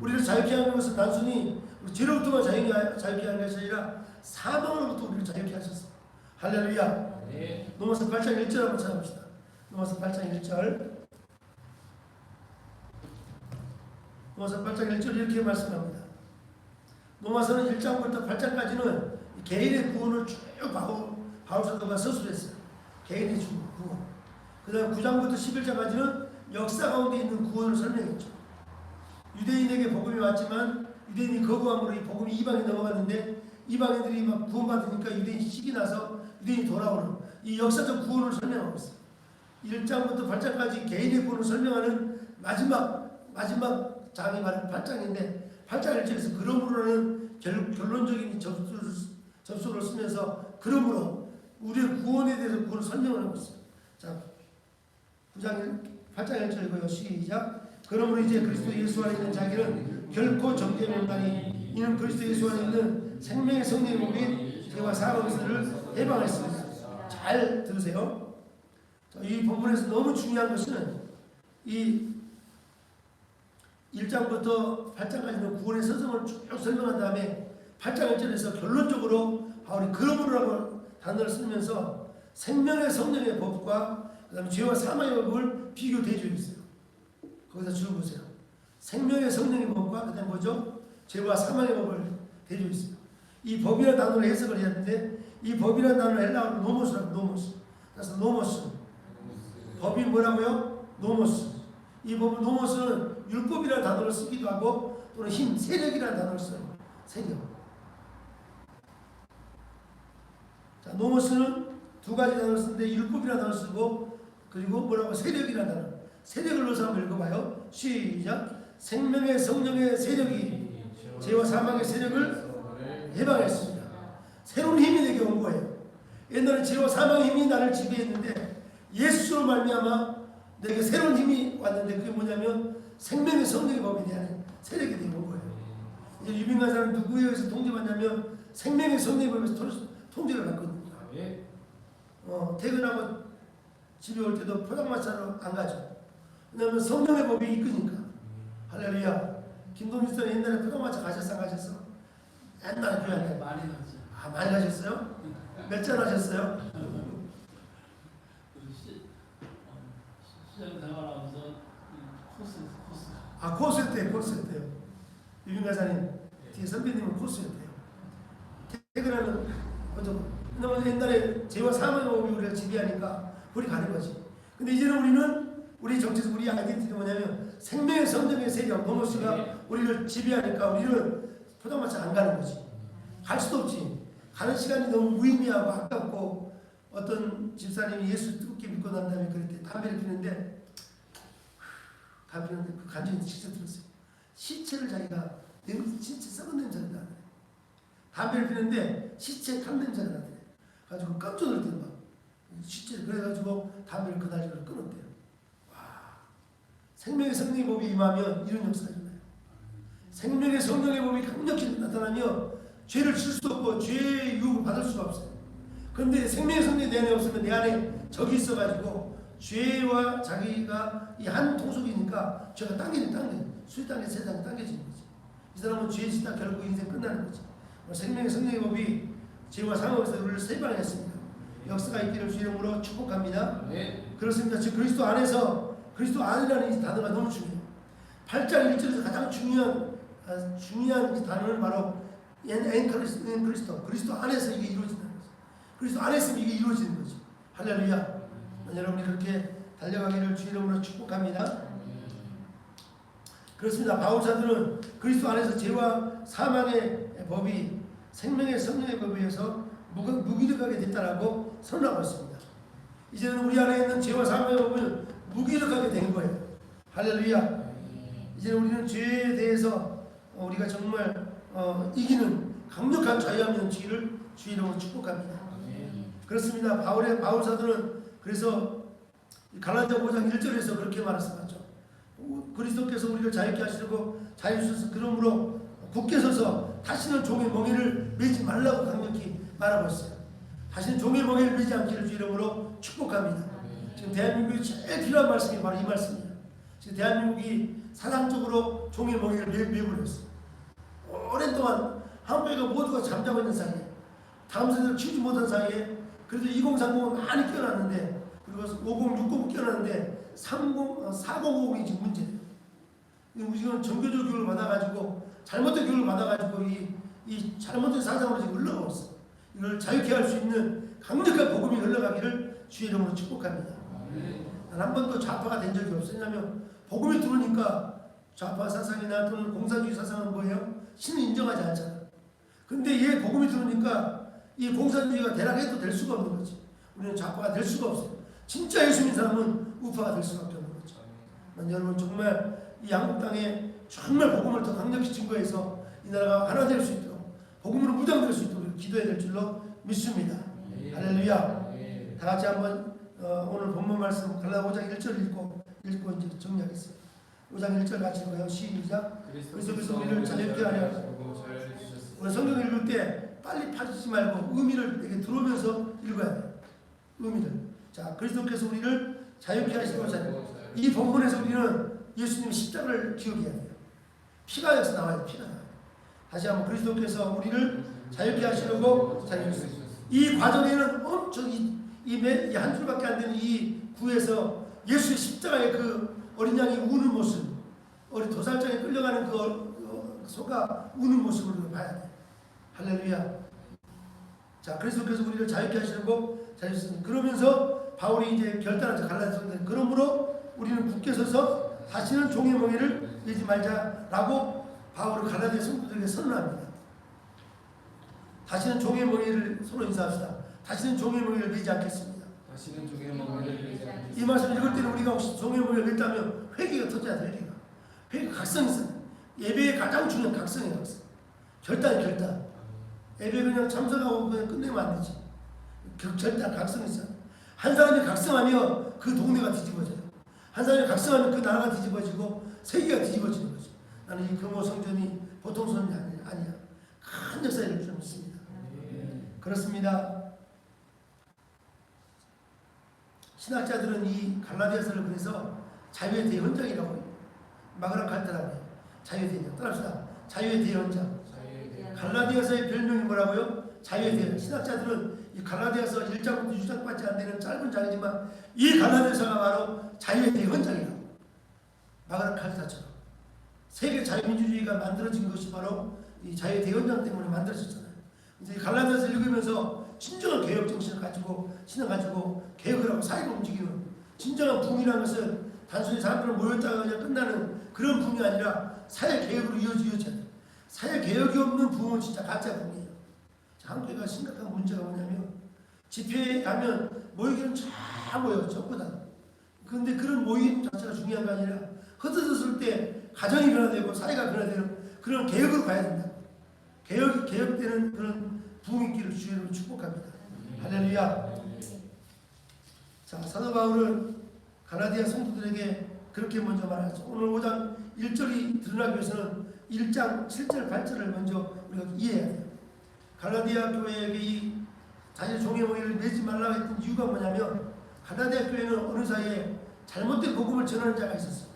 [SPEAKER 1] 우리를 자유케 하는 것은 단순히 죄로부터만 자유케 하는 것이 아니라 사망으로부터 우리를 자유케 하셨어요. 할렐루야. 로마서 8장 1절 한번 찾아봅시다. 로마서 8장 1절. 로마서 8장 1절 이렇게 말씀합니다. 로마서는 1장부터 8장까지는 개인의 구원을 쭉 바울 사도가 서술했어요. 개인의 구원. 그 다음 9장부터 11장까지는 역사 가운데 있는 구원을 설명했죠. 유대인에게 복음이 왔지만 유대인이 거부함으로 이 복음이 이방에 넘어갔는데 이방인들이 막 구원받으니까 유대인이 식이 나서 유대인이 돌아오는 이 역사적 구원을 설명하고 있어요. 1장부터 8장까지 개인의 구원을 설명하는 마지막 장이 바로 8장인데 8장 1절에서 그러므로는 결론적인 접속을 쓰면서 그러므로 우리의 구원에 대해서 구원을 설명을 하고 있어요. 자, 8장 1절이고요. 시작. 그러므로 이제 그리스도 예수 안에 있는 자기는 결코 정죄함이 없나니 이는 그리스도 예수 안에 있는 생명의 성령의 몸이 죄와 사망에서를 해방했습니다. 잘 들으세요. 이 본문에서 너무 중요한 것은 이 1장부터 8장까지는 구원의 서정을 쭉 설명한 다음에 8장 1절에서 결론적으로 바울이 그러므로라고 단어를 쓰면서 생명의 성령의 법과 그 다음에 죄와 사망의 법을 비교 대조해 있어요. 거기서 줄 보세요. 생명의 성령의 법과 그 다음에 뭐죠? 죄와 사망의 법을 대조해 있어요. 이 법이라는 단어로 해석을 해야 하는데 이 법이라는 단어를 헬라어로 노모스라고 노모스. 그래서 노모스. 법이 뭐라고요? 노모스. 이 법은 노모스는 율법이라는 단어를 쓰기도 하고 또는 힘, 세력이라는 단어를 써요. 세력. 자, 노모스는 두 가지 단어를 쓰는데 율법이라는 단어를 쓰고 그리고 뭐라고 세력이라는 단어. 세력을 넣어서 한번 읽어봐요. 시작. 생명의 성령의 세력이 죄와 사망의 세력을 해방했습니다. 새로운 힘이 내게 온 거예요. 옛날에 죄와 사망의 힘이 나를 지배했는데 예수로 말미암아 내게 새로운 힘이 왔는데 그게 뭐냐면 생명의 성령의 법에 대한 세력이 되게 온 거예요. 이제 유명한 사람 누구에 의해서 통제받냐면 생명의 성령의 법에서 통제를 받거든요. 퇴근하고 집에 올 때도 포장마차로 안 가죠. 왜냐하면 성령의 법이 이끄니까. 할렐루야. 김동민 씨는 옛날에 포장마차 가셨어? 옛날에 교회 안
[SPEAKER 3] 많이 나죠.
[SPEAKER 1] 아, 많이 가셨어요? 몇 잔 하셨어요?
[SPEAKER 3] 시장 생활하면서 코스.
[SPEAKER 1] 아, 코스였대요. 유빈가사님 뒤에 선배님은 코스였대요. 퇴근하면 먼저 왜냐면 옛날에 죄와 사망의 법이 우리를 지배하니까 우리 가는 거지. 근데 이제는 우리 정체성, 우리 아이덴티티가 뭐냐면 생명의 성령의 세력, 노모스가 우리를 지배하니까 우리는 포장마차 안 가는 거지. 갈 수도 없지. 가는 시간이 너무 무의미하고 아깝고 어떤 집사님이 예수 뜨겁게 믿고 난 다음에 그럴 때 담배를 피는데 그 간증이 직접 들었어요. 시체를 자기가 시체 썩은 냄새가 나네. 담배를 피는데 시체 탄 냄새가 나대. 가지고 깜짝 놀랐대요. 막 시체 그래가지고 담배를 그날 끊었대요. 생명의 성령의 법이 임하면 이런 역사가 일어나요. 생명의 성령의 법이 강력히 나타나며 죄를 질 수도 없고 죄의 유혹을 받을 수가 없어요. 그런데 생명의 성령이 내 안에 없으면 내 안에 적이 있어가지고 죄와 자기가 이 한 통속이니까 죄가 당겨져 수리 당겨 세 단계 당겨지는 거지. 이 사람은 죄 짓다 결국 인생 끝나는 거지. 생명의 성령의 법이 죄와 상황에서 우리를 세방했습니다. 역사가 있기를 주 이름으로 축복합니다.
[SPEAKER 2] 네.
[SPEAKER 1] 그렇습니다. 즉 그리스도 안에서 그리스도 안이라는 이 단어가 너무 중요해요. 8장 1절에서 가장 중요한 이 단어는 바로 그리스도 안에서 이게 이루어진다는 거죠. 그리스도 안에서 이게 이루어지는 거죠. 할렐루야. 여러분이 그렇게 달려가기를 주 이름으로 축복합니다. 그렇습니다. 바울사도는 그리스도 안에서 죄와 사망의 법이 생명의 성령의 법에 의해서 무기력하게 됐다라고 선언하고 있습니다. 이제는 우리 안에 있는 죄와 사망의 법을 무기력하게 된 거예요. 할렐루야. 이제는 우리는 죄에 대해서 우리가 정말 이기는 강력한 자유함 정치를 주 이름으로 축복합니다. 그렇습니다. 바울 사도는 그래서 갈라디아 5장 1절에서 그렇게 말씀하죠. 그리스도께서 우리를 자유케 하시려고 자유주셔서 그러므로 굳게 서서 다시는 종의 멍에를 매지 말라고 강력히 말하고 있어요. 다시는 종의 멍에를 매지 않기를 주 이름으로 축복합니다. 지금 대한민국이 제일 필요한 말씀이 바로 이 말씀이에요. 지금 대한민국이 사상적으로 종의 멍에를 매고 있어요. 오랜 동안 한국가 모두가 잠자고 있는 사이에 다음 세대를 키우지 못한 사이에 그래도 2030은 많이 깨어났는데 그리고 50, 60 깨어났는데 4050이 지금 문제예요. 우리는 정교조 교육을 받아가지고 잘못된 교육을 받아가지고 이 잘못된 사상으로 지금 흘러가고 있어. 이걸 자유케 할 수 있는 강력한 복음이 흘러가기를 주의 이름으로 축복합니다. 난 한 번도 좌파가 된 적이 없어요. 왜냐하면 복음이 들어오니까 좌파 사상이나 또는 공산주의 사상은 뭐예요? 신을 인정하지 않잖아. 근데 얘 복음이 들어오니까 이 공산주의가 대락해도 될 수가 없는 거지. 우리는 좌파가 될 수가 없어요. 진짜 예수 믿는 사람은 우파가 될 수밖에 없는 거죠. 난 여러분 정말 이 양국 땅에 정말 복음을 더 강력히 증거해서 이 나라가 하나 될 수 있도록 복음으로 무장될 수 있도록 기도해야 될 줄로 믿습니다. 할렐루야. 다 같이 한번 오늘 본문 말씀 갈라디아 5장 1절 읽고 이제 정리하겠습니다. 5장 1절 같이 읽어요. 시작. 그리스도께서 우리를 자유케 하려 오늘 성경 읽을 때 빨리 파지지 말고 의미를 이렇게 들어오면서 읽어야 돼요. 의미를. 자, 그리스도께서 우리를 자유케 하시고 이 본문에서 우리는 예수님의 십자가를 기억해야 돼요. 피가 여기서 나와요. 피가 나와요. 다시 한번 그리스도께서 우리를 자유케 하시려고 자유케 이 과정에는 엄청 이 한 줄밖에 안 되는 이 구에서 예수의 십자가의 그 어린 양이 우는 모습, 어린 도살장에 끌려가는 그 소가 우는 모습을 우리가 봐야 돼. 할렐루야. 자, 그리스도께서 우리를 자유케 하시려고 자유케 그러면서 바울이 이제 결단하죠. 갈라디아서인데 그러므로 우리는 굳게 서서 다시는 종의 멍에를 매지 말자라고 바울은 갈라디아 성도들에게 선언합니다. 다시는 종의 멍에를 서로 인사합시다. 다시는 종의 멍에를 매지 않겠습니다.
[SPEAKER 2] 다시는 종의 멍에를 매지 않겠습니다.
[SPEAKER 1] 이 말씀을 읽을 때는 우리가 혹시 종의 멍에를 맸다면 회개가 터져야 돼. 회개가 각성이 있어요. 예배의 가장 중요한 각성이에요. 각성. 결단. 예배 그냥 참석하고 그냥 끝내면 안 되지. 결단, 각성이 있어요. 한 사람이 각성하면 그 동네가 뒤집어져요. 한 사람이 각성하면 그 나라가 뒤집어지고 세계가 뒤집어지는 거죠. 나는 이 금호 성전이 보통 성전이 아니야. 큰 역사를 줄 믿습니다. 그렇습니다. 신학자들은 이 갈라디아서를 그래서 자유의 대현장이라고 해요. 마그나 칼타라고 해요. 자유의 대현장. 따라합시다. 자유의 대현장. 갈라디아서의 별명이 뭐라고요? 자유의 대현장. 신학자들은 이 갈라디아서 1장부터 6장까지 안 되는 짧은 장이지만 이 갈라디아서가 바로 자유의 대현장이라고. 마그나 칼타처럼. 세계 자유민주주의가 만들어진 것이 바로 이 자유의 대현장 때문에 만들어졌잖아요. 이제 갈라디아서 읽으면서 진정한 개혁 정신을 가지고 신을 가지고 개혁을 하고 사회를 움직이는 진정한 붕이라는 것은 단순히 사람들을 모였다가 그냥 끝나는 그런 붕이 아니라 사회 개혁으로 이어져야 돼요. 사회 개혁이 없는 붕은 진짜 가짜 붕이에요. 한국에가 심각한 문제가 뭐냐면 집회하면 모이기는 다 모여 전부 다. 그런데 그런 모임 자체가 중요한 게 아니라 흩어졌을 때 가정이 변화되고 사회가 변화되는 그런 개혁으로 가야 된다. 개혁되는 그런 부흥 있기를 주의로 축복합니다. 할렐루야. 자, 사도 바울은 갈라디아 성도들에게 그렇게 먼저 말하죠. 오늘 5장 1절이 드러나기 위해서는 1장 7절 8절을 먼저 우리가 이해해야 돼요. 갈라디아 교회에게 이 자기 종의 멍에를 내지 말라고 했던 이유가 뭐냐면 갈라디아 교회는 어느 사이에 잘못된 복음을 전하는 자가 있었어요.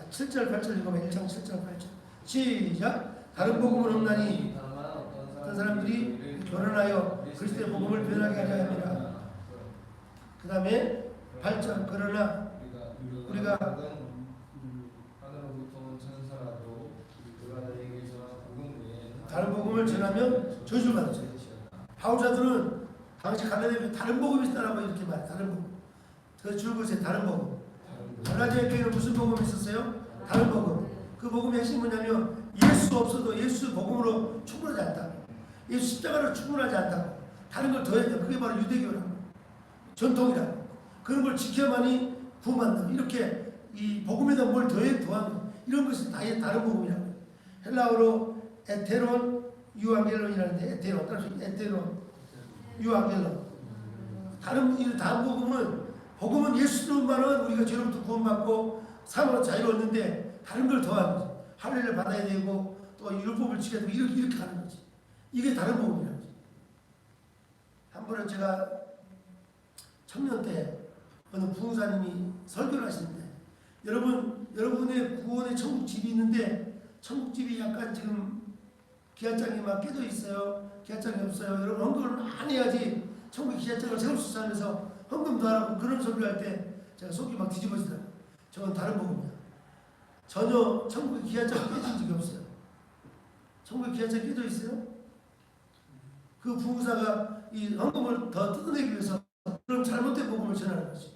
[SPEAKER 1] 7절 8절 읽어봐. 1장 7절 8절 시작. 다른 복음은 없나니 어떤 사람들이 결혼하여 그리스도의 복음을 변하게 하려 함이라. 그 다음에 8절 그러나 우리가
[SPEAKER 2] 하늘로부터 온 천사라도 그들에게서 복음 외에
[SPEAKER 1] 다른 복음을 전하면 저주를 받았죠. 바울사도는 당시 갈라디아에 다른 복음이 있다라고 이렇게 말해. 다른 복음. 그 줄것에 다른 복음. 갈라디아 교회는 무슨 복음이 있었어요? 다른 복음. 그 복음의 핵심이 뭐냐면 예수 없어도 예수 복음으로 충분하지 않다. 예수 십자가로 충분하지 않다. 다른 걸 더해야 돼. 그게 바로 유대교라고. 전통이라고. 그런 걸 지켜야만이 구원받는다. 이렇게 이 복음에다 뭘 더하는 이런 것이 다른 복음이라고. 헬라어로 에테론 유앙겔론이라는데 에테론 따라서 에테론 유앙겔론. 다른 복음은 예수로만은 우리가 죄로부터 구원받고 삶으로 자유를 얻는데 다른 걸 더하는 거지. 할례를 받아야 되고 또 율법을 지켜야 되고 이렇게 가는 거지. 이게 다른 복음이라는 거지. 한 번은 제가 청년 때 어느 부흥사님이 설교를 하시는데 여러분의 구원의 천국집이 있는데 천국집이 약간 지금 기한장이 막 깨져 있어요. 기한장이 없어요. 여러분 헌금을 많이 해야지 천국 기한장을 세울 수 있어 하면서 헌금도 하라고 그런 소리를 할 때 제가 속이 막 뒤집어지더라고요. 저건 다른 복음이야. 전혀 천국의 기한장이 깨진 적이 없어요. 천국의 기한장이 깨져 있어요? 그 부흥사가 이 헌금을 더 뜯어내기 위해서 그런 잘못된 복음을 전하는 거지.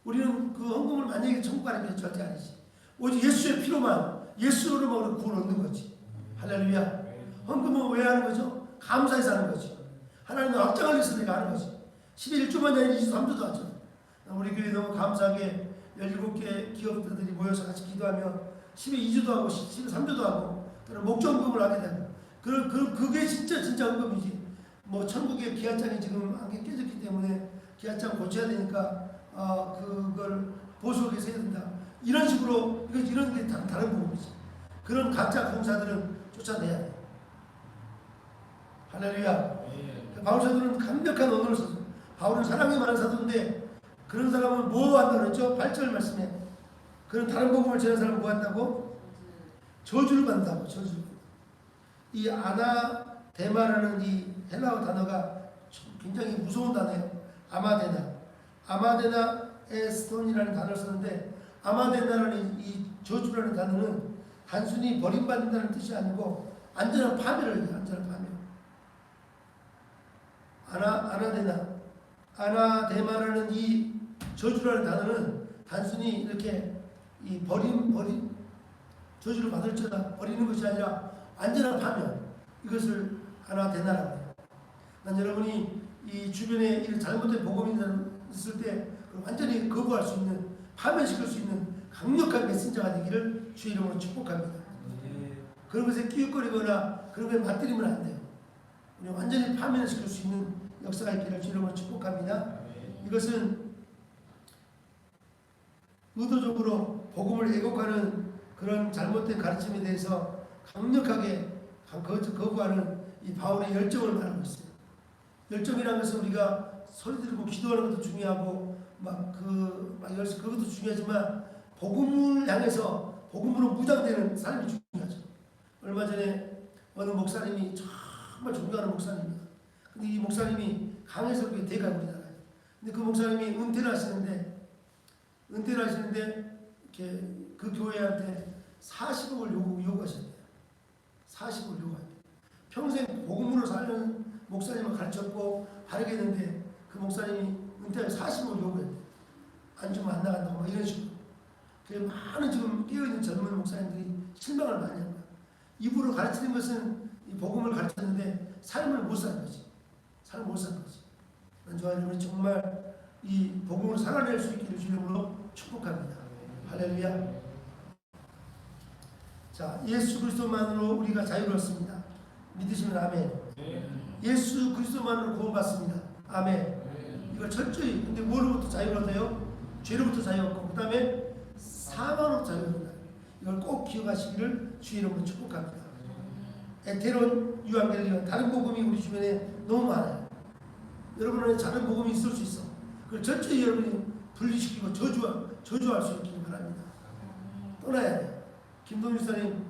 [SPEAKER 1] 우리는 그 헌금을 만약에 천국 가는 게 절대 아니지. 오직 예수의 피로만 예수로만 우리 구원 얻는 거지. 할렐루야. 헌금은 왜 하는 거죠? 감사해서 하는 거지. 하나님의 확장을 위해서 내가 하는 거지. 11주만 아니라 23주도 하죠. 우리 교회 너무 감사하게 17개 기업들이 모여서 같이 기도하며 12주도 하고 13주도 하고 또는 목전금을 하게 되고 그게 진짜 헌금이지. 뭐 천국의 기한장이 지금 한 개 깨졌기 때문에 기한장 고쳐야 되니까 그걸 보수하게 해야 된다. 이런 식으로 이런 게 다른 부분이지. 그런 가짜 공사들은 쫓아내야 돼. 할렐루야. 바울 사도는 강력한 언어를 썼어. 바울은 사랑이 많은 사도인데 그런 사람은 뭐 한다고 그랬죠? 8절 말씀에 그런 다른 복음을 전하는 사람은 뭐 한다고? 저주를 받는다고. 저주를. 이 아나데마라는 이 헬라어 단어가 굉장히 무서운 단어예요. 아마데나 에스톤이라는 단어를 쓰는데 아마데나라는 이 저주라는 단어는 단순히 버림받는다는 뜻이 아니고 안전한 파멸을 얘기해요. 안전한 파멸. 아나데마라는 이 저주라는 단어는 단순히 이렇게 이 저주를 받을지어다 버리는 것이 아니라 안전한 파멸. 이것을 아나데나라고 해요. 난 여러분이 이 주변에 이 잘못된 복음이 있을 때 완전히 거부할 수 있는 파멸시킬 수 있는 강력한 메신저가 되기를 주의 이름으로 축복합니다. 그런 것에 끼웃거리거나 그런 것에 맞들이면 안 돼요. 우리 완전히 파멸시킬 수 있는 역사가 있기를 주의 이름으로 축복합니다. 이것은 의도적으로 복음을 왜곡하는 그런 잘못된 가르침에 대해서 강력하게 거부하는 이 바울의 열정을 말하고 있어요. 열정이라는 것은 우리가 소리 지르고 기도하는 것도 중요하고 그것도 중요하지만 복음을 향해서 복음으로 무장되는 삶이 중요하죠. 얼마 전에 어느 목사님이 정말 존경하는 목사님이에요. 근데 이 목사님이 강해서 그게 대가 우리나라에. 근데 그 목사님이 은퇴를 하시는데 이렇게 그 교회한테 40억을 요구하셨대요. 40억을 요구하셨대요. 평생 복음으로 사는 목사님을 가르쳤고 바르게 했는데 그 목사님이 은퇴하면 40억을 요구했대요. 안 주면 안 나간다고 막 이런 식으로. 그래서 많은 지금 깨어있는 젊은 목사님들이 실망을 많이 한 거야. 입으로 가르치는 것은 이 복음을 가르쳤는데 삶을 못 사는 거지. 삶을 못 사는 거지. 난 저는 정말 이 복음을 살아낼 수 있기를 주님으로 축복합니다. 할렐루야. 자, 예수 그리스도만으로 우리가 자유를 얻습니다. 믿으시면 아멘. 예수 그리스도만으로 구원받습니다. 아멘. 이걸 철저히. 근데 뭐로부터 자유를 얻어요? 죄로부터 자유받고 그 다음에 사망으로부터 자유받는다. 이걸 꼭 기억하시기를 주의 이름으로 축복합니다. 에테론 유한겔리온 다른 복음이 우리 주변에 너무 많아요. 여러분은 다른 복음이 있을 수 있어. 그걸 철저히 여러분이 분리시키고 저주할 수 있기를 바랍니다. 떠나야 돼요. 김동일 목사님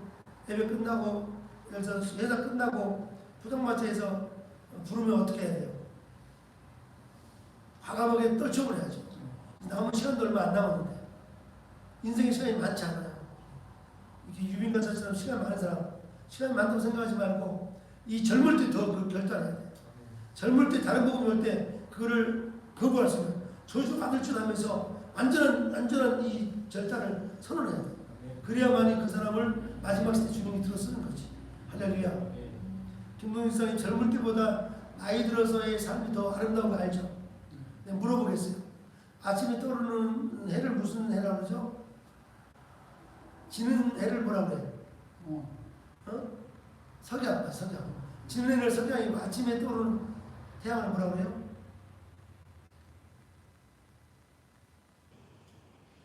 [SPEAKER 1] 예배 끝나고 여기서 회사 끝나고 포장마차에서 부르면 어떻게 해야 돼요? 과감하게 떨쳐버려야죠. 남은 시간도 얼마 안 남았는데 인생의 시간이 많지 않아요. 이렇게 유빈가처럼 시간 많은 사람 시간 많다고 생각하지 말고 이 젊을 때 더 그 결단해야 돼요. 젊을 때 다른 복음이 올 때 그거를 거부할 수 있는 저주 받을 줄 알면서 완전한 이 결단을 선언해야 돼요. 그래야만이 그 사람을 마지막 시대 주님이 들어 쓰는 거지. 할렐루야. 김동일 목사님 젊을 때보다 나이 들어서의 삶이 더 아름다운 거 알죠? 네, 물어보겠어요. 아침에 떠오르는 해를 무슨 해라고 그러죠? 지는 해를 뭐라고 그래요? 석양. 지는 해를 석양이고 아침에 떠오르는 태양을 뭐라고 그래요?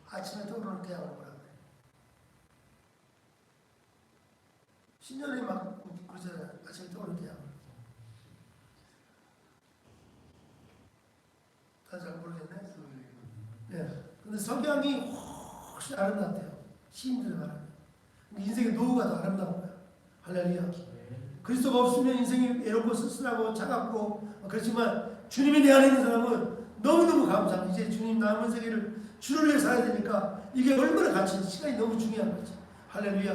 [SPEAKER 1] 아침에 떠오르는 태양을 뭐라고 그래요? 신년에 막 그러잖아요. 아침에 떠오르는 태양. 다 잘 모르겠네. 네. 근데 석양이 훨씬 아름답대요. 시인들의 말하면. 인생의 노후가 더 아름다운 거야. 할렐루야. 그리스도가 없으면 인생이 외롭고 쓸쓸하고 차갑고 그렇지만 주님이 내 안에 있는 사람은 너무너무 감사하고 이제 주님 남은 세계를 주를 위해 살아야 되니까 이게 얼마나 가치 있는 시간이 너무 중요한 거지. 할렐루야.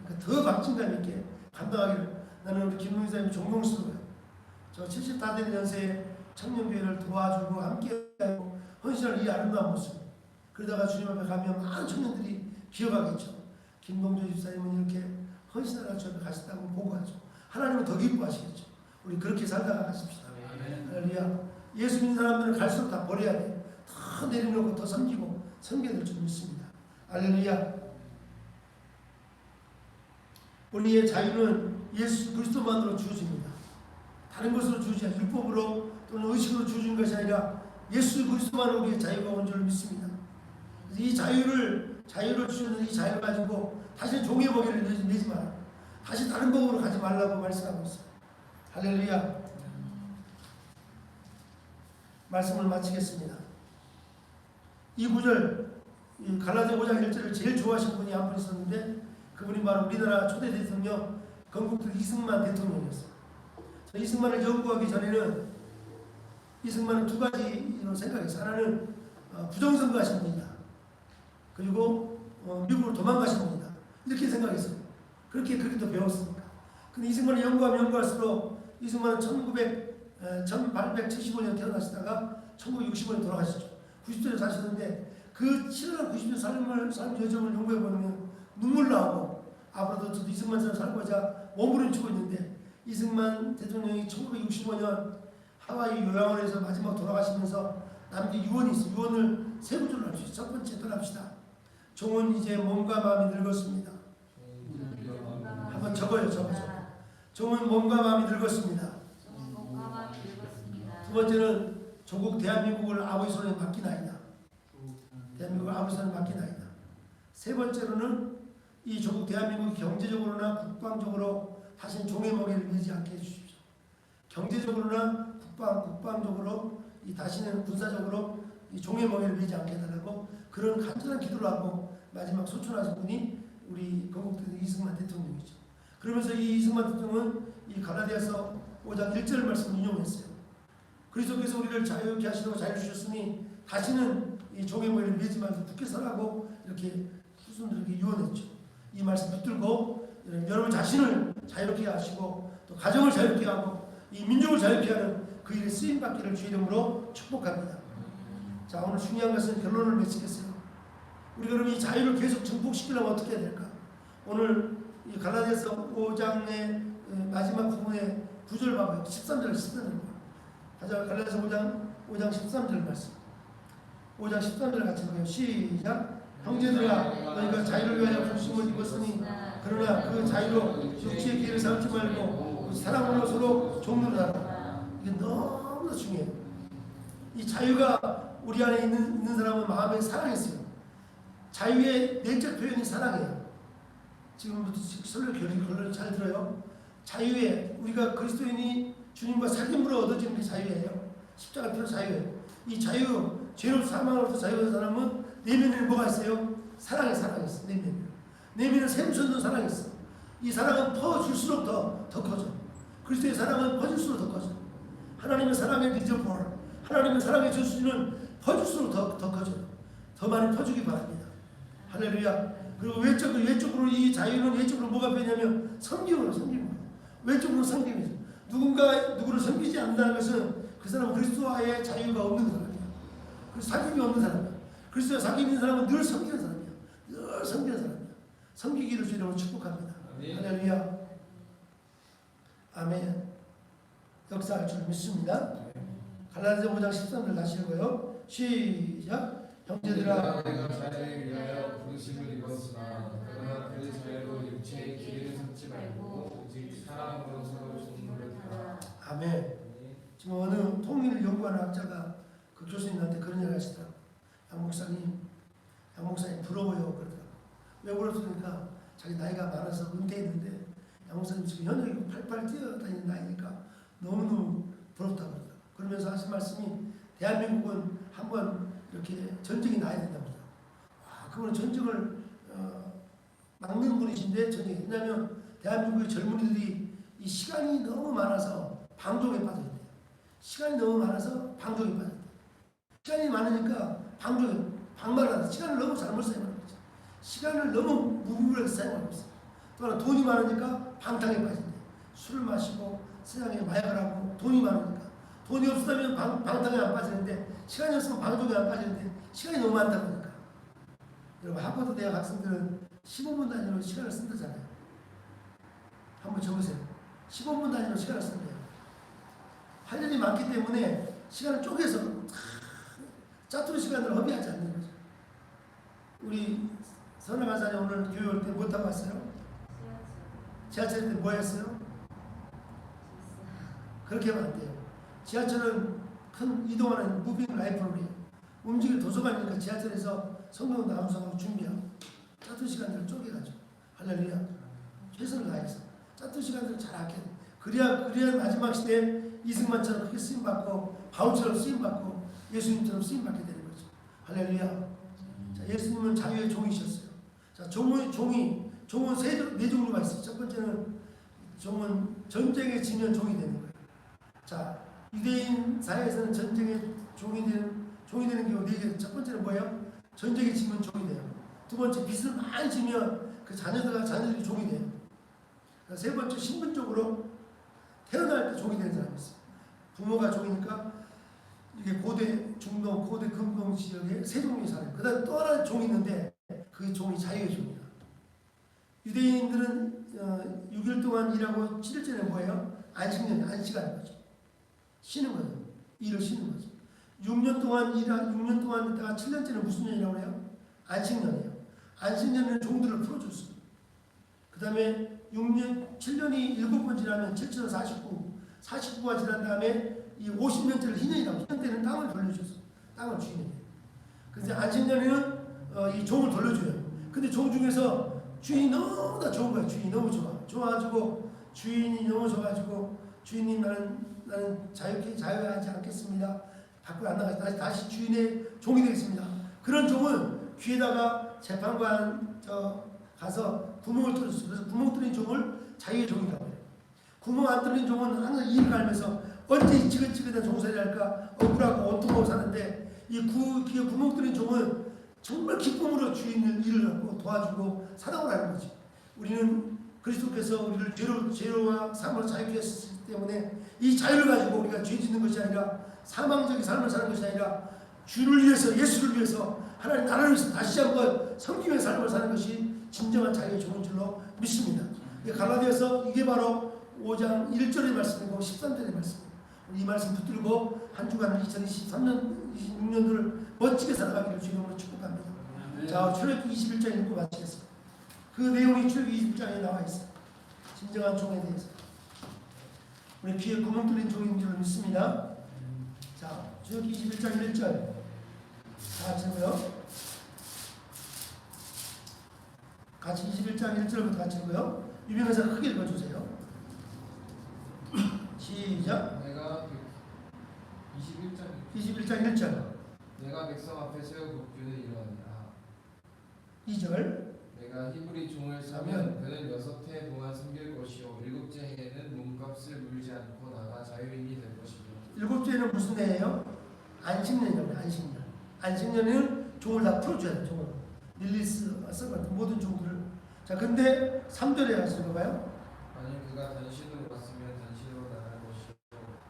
[SPEAKER 1] 그러니까 더 박진감 있게 감당하기를 나는 우리 김동희 사님이 존경스러워요. 저 70 다 된 연세에 청년교회를 도와주고 함께하고 헌신할 이 아름다운 모습. 그러다가 주님 앞에 가면 많은 청년들이 기억하겠죠. 김동조 집사님은 이렇게 헌신하러 주 앞에 가셨다고 보고하죠. 하나님은 더 기뻐하시겠죠. 우리 그렇게 살다가 가십시다. 할렐루야. 예수 믿는 사람들은 갈수록 다 버려야 돼. 더 내려놓고 더 섬기고 섬겨야 될 줄 믿습니다. 할렐루야. 우리의 자유는 예수 그리스도만으로 주어집니다. 다른 것으로 주어지지 않아요. 율법으로 또는 의식으로 주어진 것이 아니라 예수 그리스도만으로 우리의 자유가 온 줄 믿습니다. 그래서 이 자유를 주시는 이 자유를 가지고 다시 종의 먹이를 내지 마라. 다시 다른 법으로 가지 말라고 말씀하고 있어요. 할렐루야. 말씀을 마치겠습니다. 이 구절 갈라디아 5장 1절을 제일 좋아하시는 분이 한 분 있었는데 그분이 바로 우리나라 초대 대통령 건국들 이승만 대통령이었어요. 이승만을 연구하기 전에는 이승만은 두 가지로 생각했어요. 하나는 부정선거하신 분이다. 그리고 미국으로 도망가신 분이다. 이렇게 생각했어요. 그렇게 더 배웠으니까. 근데 이승만을 연구하면 연구할수록 이승만은 1875년 태어나시다가 1965년 돌아가셨죠. 90세에 사셨는데 그 치열한 90년 삶 여정을 연구해보면 눈물 나오고 앞으로도 저도 이승만처럼 살고자 몸부림치고 있는데 이승만 대통령이 1965년 하와이 요양원에서 마지막 돌아가시면서 남긴 유언이 있어요. 유언을 세 구절로 할 수 있어요. 첫 번째 떠납시다. 종은 이제 몸과 마음이 늙었습니다. 한번 적어요. 종은 몸과 마음이 늙었습니다. 두 번째는 조국 대한민국을 아버지 손에 맡기나이다. 대한민국을 아버지 손에 맡기나이다. 세 번째로는 이 조국 대한민국이 경제적으로나 국방적으로 다시는 종의 먹이를 매지 않게 해주십시오. 경제적으로나 국방적으로 다시는 군사적으로 이 종의 먹이를 매지 않게 해달라고 그런 간절한 기도를 하고 마지막 소천하신 분이 우리 건국대통령 이승만 대통령이죠. 그러면서 이 이승만 대통령은 이 갈라디아서 5장 1절 말씀을 인용했어요. 그리스도께서 우리를 자유케 하시려고 자유를 주셨으니 다시는 이 종의 먹이를 매지 말고 굳게 서라고 이렇게 후손들에게 유언했죠. 이 말씀 붙들고 여러분 자신을 자유롭게 하시고 또 가정을 자유롭게 하고 이 민족을 자유롭게 하는 그 일에 쓰임받기를 주의 이름으로 축복합니다. 자, 오늘 중요한 것은 결론을 맺겠어요. 우리가 그럼 이 자유를 계속 증폭시키려면 어떻게 해야 될까? 오늘 이 갈라디아서 5장의 마지막 부분의 9절 봐봐요. 13절 가자. 갈라디아서 5장 13절 말씀. 5장 13절 같이 보요. 시작. 형제들아 너희가 자유를 위하여 부르심을 입었으니 그러나 그 자유로 육체의 기회를 삼지 말고 사랑으로 서로 종노릇하라. 이게 너무나 중요해요. 이 자유가 우리 안에 있는 사람은 마음에 사랑이 있어요. 자유의 내적 표현이 사랑이에요. 지금부터 설교 결론 잘 들어요. 자유의 우리가 그리스도인이 주님과 사귐으로 얻어지는 게 자유예요. 십자가 피로 자유예요. 이 자유, 죄로 사망으로부터 자유한 사람은 내면에 뭐가 있어요? 사랑이 있어. 내면에 샘솟는 사랑이 있어. 이 사랑은 퍼줄수록 더 커져. 그리스도의 사랑은 퍼질수록 더 커져. 하나님의 사랑의 리저볼, 하나님의 사랑의 저수지는 퍼질수록 더 커져요. 더 많이 퍼주기 바랍니다. 할렐루야. 그리고 외적으로 이 자유는 외적으로 뭐가 되냐면 섬김으로 섬기는 거예요. 외적으로 섬김이죠. 누구를 섬기지 않는다는 것은 그 사람은 그리스도와의 자유가 없는 사람이야. 그래서 사귐이 없는 사람이야. 그리스도와 사귐이 있는 사람은 늘 섬기는 사람이야. 늘 섬기는 사람이야. 섬기기를 주님으로 축복합니다. 할렐루야. 아멘. 역사할 줄 믿습니다. 갈라디아서 5장 13절 다시 읽어요. 시작. 형제들아,
[SPEAKER 4] 내가 자유를 위하여 부르심을 입었으나 그러나 그 자유로 육체의 길을 삼지 말고 오직 사랑으로 서로 종로를 하라.
[SPEAKER 1] 아멘. 지금 어느 통일을 연구하는 학자가 그 교수님한테 그런 얘기를 하시더라고요. 양 목사님 부러워요. 그러더라고요. 왜 부럽습니까? 자기 나이가 많아서 은퇴했는데 양 목사님 지금 현역이고 팔팔 뛰어다니는 나이니까 너무너무 부럽다고 그러더라고요. 그러면서 하신 말씀이 대한민국은 한번 이렇게 전쟁이 나야 된답니다. 와, 그분은 전쟁을 막는 분이신데 전쟁이. 왜냐하면 대한민국의 젊은이들이 이 시간이 너무 많아서 방종에 빠져있대요. 시간이 너무 많아서 방종에 빠져있대요. 시간이 많으니까 방만하다. 시간을 너무 잘못 사용하는 거죠. 시간을 너무 무분별하게 사용하고 있어요. 또 하나 돈이 많으니까 방탕에 빠진대요. 술을 마시고 세상에 마약을 하고 돈이 많으니까. 돈이 없으면 방탕에 안 빠지는데 시간이 없으면 방종에 안 빠지는데 시간이 너무 많다 보니까. 여러분 하버드 대학 학생들은 15분 단위로 시간을 쓴다잖아요. 한번 적으세요. 15분 단위로 시간을 쓴대요. 할 일이 많기 때문에 시간을 쪼개서 짜투리 시간을 허비하지 않는 거죠. 우리 선아 간사님 오늘 교회 올 때 뭐 타고 왔어요? 지하철 때 뭐 했어요? 그렇게 하면 안 돼요. 지하철은 큰 이동하는 무빙 라이프러리, 움직일 도서관이니까 지하철에서 성경 나누서하고 준비하고 짜투리 시간들을 쪼개가지고 할렐루야. 최선을 다해서 짜투리 시간들을 잘 아껴야 돼. 그래야 마지막 시대에 이승만처럼 크게 쓰임받고 바울처럼 쓰임받고 예수님처럼 쓰임받게 되는 거죠. 할렐루야. 자, 예수님은 자유의 종이셨어요. 자, 종은 네 종류가 있어요. 첫 번째는 종은 전쟁에 지면 종이 되는 거예요. 자, 유대인 사회에서는 전쟁에 종이 되는 경우 4개. 첫 번째는 뭐예요? 전쟁에 지면 종이 돼요. 두 번째, 빚을 많이 지면 그 자녀들이 종이 돼요. 세 번째, 신분적으로 태어날 때 종이 되는 사람이 있어요. 부모가 종이니까 이게 고대 중동, 고대 금동 지역에 세 종류의 사람. 그다음 또 하나 종이 있는데 그 종이 자유의 종이다. 유대인들은 6일 동안 일하고 7일째는 뭐예요? 안식하는 거죠. 쉬는 거죠. 일을 쉬는 거죠. 6년 동안 있다가 7년째는 무슨 년이라고 해요? 안식년이에요. 안식년에는 종들을 풀어줬어요. 그 다음에 7년이 7번 지나면 7,049가 지난 다음에 이 50년째를 희년이라고. 희년 때는 땅을 돌려줘서 땅을 주인이 돼요. 그래서 안식년에는 이 종을 돌려줘요. 근데 종 중에서 주인이 너무나 좋은 거예요. 주인이 너무 좋아가지고 주인이 너무 좋아가지고 주인님 나는 자유하지 않겠습니다. 밖으로 안 나가서 다시 주인의 종이 되겠습니다. 그런 종은 귀에다가 재판관 가서 구멍을 뚫었어요. 그래서 구멍 뚫린 종을 자유의 종이라고 해요. 구멍 안 뚫린 종은 항상 이를 갈면서 언제 지긋지긋한 종살이를 할까 억울하고 원통하고 사는데 이 귀에 구멍 뚫린 종은 정말 기쁨으로 주인을 일을 하고 도와주고 사랑을 하는 거지. 우리는 그리스도께서 우리를 죄로와 삶을 자유케 했기 때문에 이 자유를 가지고 우리가 죄 짓는 것이 아니라 사망적인 삶을 사는 것이 아니라 주를 위해서, 예수를 위해서, 하나님 나라를 위해서 다시 한번 섬기는 삶을 사는 것이 진정한 자유의 종인 줄로 믿습니다. 갈라디아서 이게 바로 5장 1절의 말씀이고 13절의 말씀입니다. 이 말씀 붙들고 한 주간을 2023년, 26년도를 멋지게 살아가기를 주님으로 축복합니다. 자, 출애굽기 21장 읽고 마치겠습니다. 그 내용이 출애굽기 21장에 나와 있어요. 진정한 종에 대해서. 우리 귀에 구멍 뚫린 종인 줄 믿습니다. 자, 출애굽기 21장 1절 다 같이 읽고요. 같이 21장 1절부터 같이 읽고요. 유명해서 크게 읽어주세요. 시작.
[SPEAKER 2] 내가
[SPEAKER 1] 21장 1절.
[SPEAKER 2] 내가 백성 앞에 세워 복주는 이러하니라.
[SPEAKER 1] 2절.
[SPEAKER 2] 내가 히브리 종을 사면 그는 6해 동안 섬길 것이요 7째 해에는 몸값을 물지 않고 나가 자유인이 될 것이며.
[SPEAKER 1] 7째는 무슨 해예요? 안식년이에요. 안식년. 안식년에는 종을 다 풀어줘야 돼요. 종을. 릴리스, 같은 모든 종들을. 자, 근데 3절에 가시는 거봐요.
[SPEAKER 2] 만일 그가 단신으로 갔으면 단신으로 나갈 것이요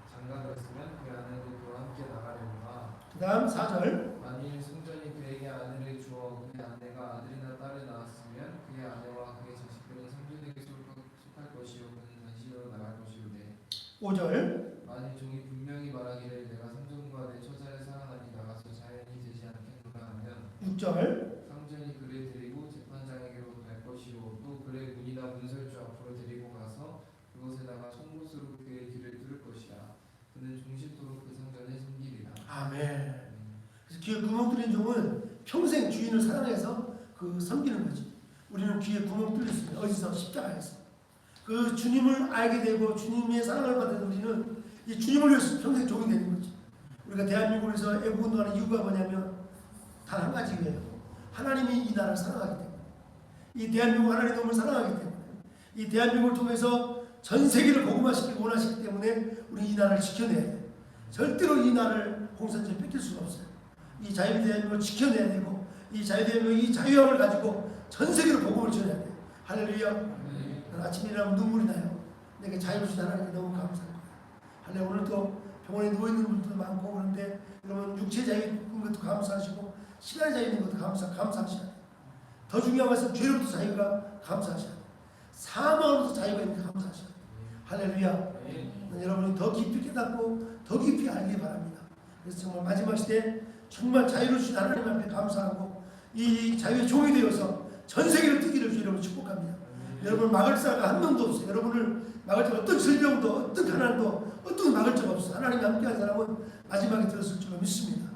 [SPEAKER 2] 장가를 했으면 그 아내도 그와 함께 나가려니와.
[SPEAKER 1] 그 다음 4절.
[SPEAKER 2] 만일 성전이 그에게 아내를 주어 그의 아내가 아들이나 딸을 낳았으면 그의 아내와 그의 자식들은 성전에게 속할 것이요 그는 단신으로 나갈 것이오되.
[SPEAKER 1] 5절.
[SPEAKER 2] 만일 종이 분명히 말하기를 내가 성전과 내 처자를 사랑하니 나가서 자연이 되지 않겠는가 하면.
[SPEAKER 1] 6절.
[SPEAKER 2] 상전이 그를 데리고 재판장에게로 갈 것이요 또 그의 문이나 문설주 앞으로 데리고 가서 그곳에다가 천곳으로 그의 길을 뚫을 것이라. 그는 종신토록 그 상전에 섬기리라.
[SPEAKER 1] 아멘. 그래서 귀에 구멍 뚫린 종은 평생 주인을 사랑해서 그 섬기는 거지. 우리는 귀에 구멍 뚫렸습니다. 어디서? 십자가에서. 그 주님을 알게 되고 주님의 사랑을 받는 우리는 이 주님을 위해서 평생 종이 되는 거지. 우리가 대한민국에서 애국운동하는 이유가 뭐냐면 단 한 가지예요. 하나님이 이 나라를 사랑하기 때문에, 이 대한민국 하나님의 놈을 사랑하기 때문에, 이 대한민국을 통해서 전 세계를 복음화시키기 원하시기 때문에 우리 이 나라를 지켜내야 돼요. 절대로 이 나라를 공산주의 뺏길 수가 없어요. 이 자유대한민국을 지켜내야 되고 이 자유대한민국 이 자유함을 가지고 전 세계로 복음을 전해야 돼요. 할렐루야. 아침에 일어나면 눈물이 나요. 내가 자유를 주신 하나님께 너무 감사한 거예요. 할렐루야. 오늘 또 병원에 누워있는 분들도 많고 그런데 여러분 육체 자유 있는 것도 감사하시고 시간의 자유 있는 것도 감사하셔야 돼요. 더 중요한 것은 죄로부터 자유가 감사하셔야 돼요. 사망으로부터 자유가 있는 게 감사하셔야 돼요. 할렐루야. 여러분이 더 깊이 깨닫고 더 깊이 알기 바랍니다. 그래서 정말 마지막 시대에 정말 자유를 주신 하나님 앞에 감사하고 이 자유의 종이 되어서 전 세계를 뛰기를 주여 여러분 축복합니다. 여러분 막을 자가 한 명도 없어요. 여러분을 막을 자 어떤 질병도 어떤 가난도 어떤 막을 자가 없어요. 하나님이 함께한 사람은 마지막에 들었을 줄로 믿습니다.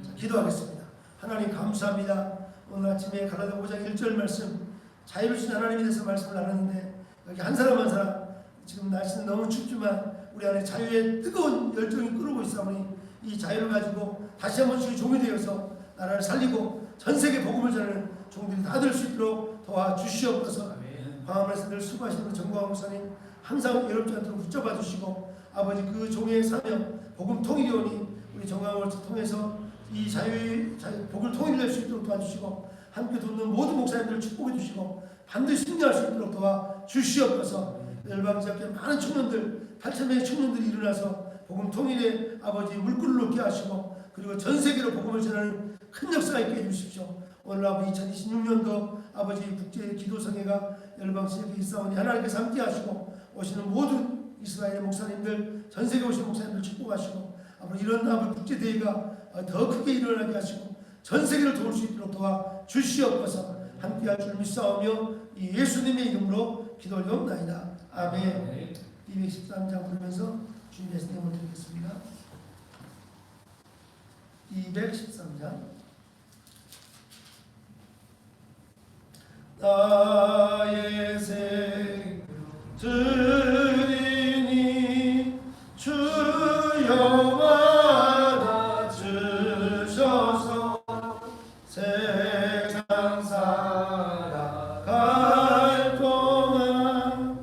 [SPEAKER 1] 자, 기도하겠습니다. 하나님 감사합니다. 오늘 아침에 갈라디아 5장 1절 말씀 자유를 주신 하나님에 대해서 말씀을 나눴는데 여기 한 사람 한 사람 지금 날씨는 너무 춥지만 우리 안에 자유의 뜨거운 열정이 끓고 있사오니 이 자유를 가지고 다시 한번 주의 종이 되어서 나라를 살리고 전 세계 복음을 전하는 종들이 다 될 수 있도록 도와주시옵소서. 광화문에서 늘 수고하시는 정광 목사님 항상 외롭지 않도록 붙잡아 주시고 아버지 그 종의 사명 복음 통일이오니 우리 정광을 통해서 이 자유의 복을 통일할 수 있도록 도와주시고 함께 돕는 모든 목사님들을 축복해 주시고 반드시 승리할 수 있도록 도와주시옵소서. 열방지역에 많은 청년들 8,000명의 청년들이 일어나서 복음 통일에 아버지 물꼬를 놓게 하시고 그리고 전 세계로 복음을 전하는 큰 역사가 있게 해주십시오. 오늘 아버지 2026년도 아버지 국제 기도성회가 열방지역에 있사오니 하나님께서 함께 하시고 오시는 모든 이스라엘 목사님들 전 세계 오신 목사님들 축복하시고 앞으로 이런 아버지 국제대회가 더 크게 일어나게 하시고 전 세계를 도울 수 있도록 도와주시옵소서. 함께할 줄 믿사오며 이 예수님의 이름으로 기도 올려옵나이다. 아멘. 213장 부르면서 주님의 말씀을 드리겠습니다. 213장 나의 생 드리니 주여 받아 주셔서 세상 살아갈 동안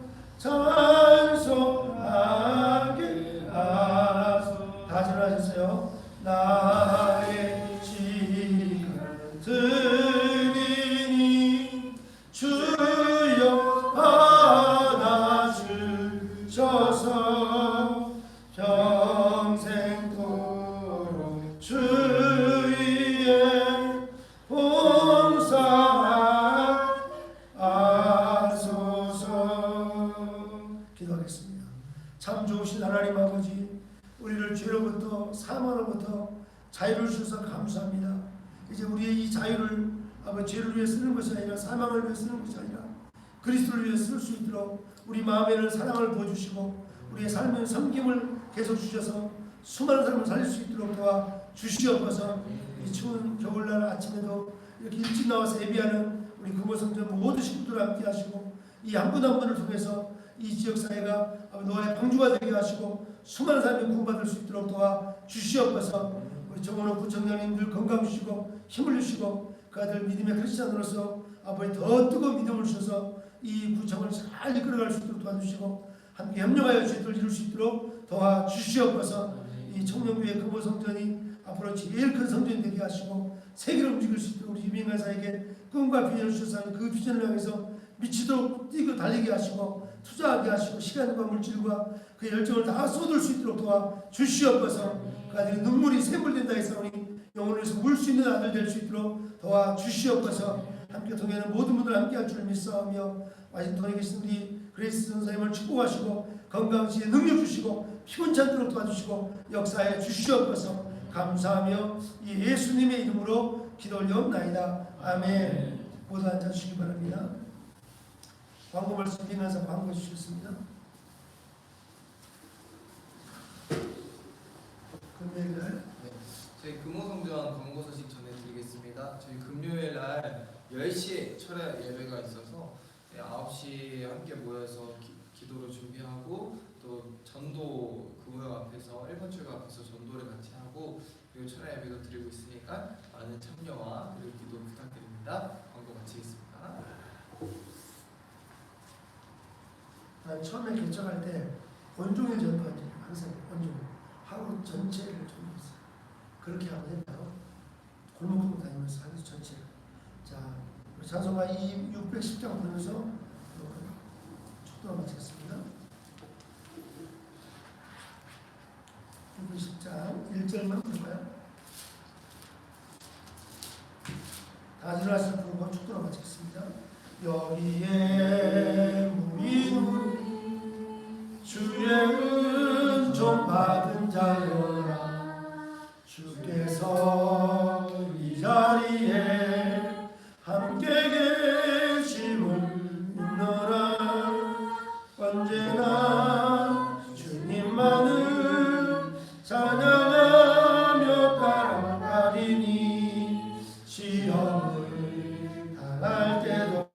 [SPEAKER 1] 찬송하게 하소서. 다시 하셨어요. 나의 시간 드리니 주여 받아 주셔서 평생토록 주 위에 봉사하소서. 기도하겠습니다. 참 좋으신 하나님 아버지, 우리를 죄로부터 사망으로부터 자유를 주셔서 감사합니다. 이제 우리의 이 자유를 아버지 죄를 위해 쓰는 것이 아니라 사망을 위해 쓰는 것이 아니라 그리스도를 위해 쓸 수 있도록 우리 마음에는 사랑을 부어주시고 우리의 삶의 섬김을 계속 주셔서 수많은 사람을 살릴 수 있도록 도와주시옵소서. 이 추운 겨울날 아침에도 이렇게 일찍 나와서 예비하는 우리 금호성전 모든 식구들 함께 하시고 이 한 분 한 분을 통해서 이 지역사회가 노아의 방주가 되게 하시고 수많은 사람이 구원받을 수 있도록 도와 주시옵소서. 우리 정원호 부총장님들 건강 주시고 힘을 주시고 그 아들 믿음의 크리스찬으로서 아버지 더 뜨거운 믿음을 주셔서 이 구청을 잘 이끌어갈 수 있도록 도와주시고 함께 협력하여 주의를 이룰 수 있도록 도와주시옵소서. 이 청년교회 금호성전이 앞으로 제일 큰 성전이 되게 하시고 세계를 움직일 수 있도록 우리 유명가사에게 꿈과 비전을 주셔서 그 비전을 향해서 미치도록 뛰고 달리게 하시고 투자하게 하시고 시간과 물질과 그 열정을 다 쏟을 수 있도록 도와주시옵소서. 그 아들이 눈물이 샘물된다 했사오니 영혼에서 울 수 있는 아들 될 수 있도록 도와주시옵소서. 함께 동행하는 모든 분들 함께 할 줄 믿사오며 와싱턴에 계신 우리 그레이스 선생님을 축복하시고 건강지에 능력 주시고 피곤치 않도록 도와주시고 역사해 주시옵소서. 감사하며 이 예수님의 이름으로 기도 올려옵나이다. 아멘. 모두 앉아주시기 바랍니다. 광고 말씀 드리면서 광고 주셨습니다. 금요일날
[SPEAKER 2] 저희 금호성전 광고 소식 전해드리겠습니다. 저희 금요일 날 10시에 철야 예배가 있어서 9시에 함께 모여서 기도를 준비하고 또 전도 구역 앞에서 1번 출구 앞에서 전도를 같이 하고 그리고 철야 예배도 드리고 있으니까 많은 참여와 그리고 기도 부탁드립니다. 광고 마치겠습니다.
[SPEAKER 1] 난 처음에 개척할 때 원종의 전도한 적이 항상 원종 하루 전체를 전도했어요. 그렇게 하면 될까요? 골목골목 다니면서 하루 전체를. 자, 우리 찬송가 610장 부르면서 축도를 마치겠습니다. 610장 1절만 부를까요? 다 일어나서 부르고 축도를 마치겠습니다. 여기에 무인으로 주의 은총 받은 자여라. 주께서 이 자리에 함께 계심을 믿노라. 언제나 주님만을 찬양하며 따라가리니 시험을 당할 때도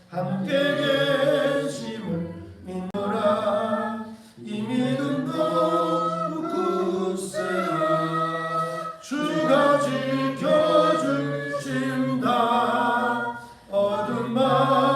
[SPEAKER 1] 함께 계심을 믿노라. 이 믿음도 굳세라. 주가 지켜주신다. 어둠 마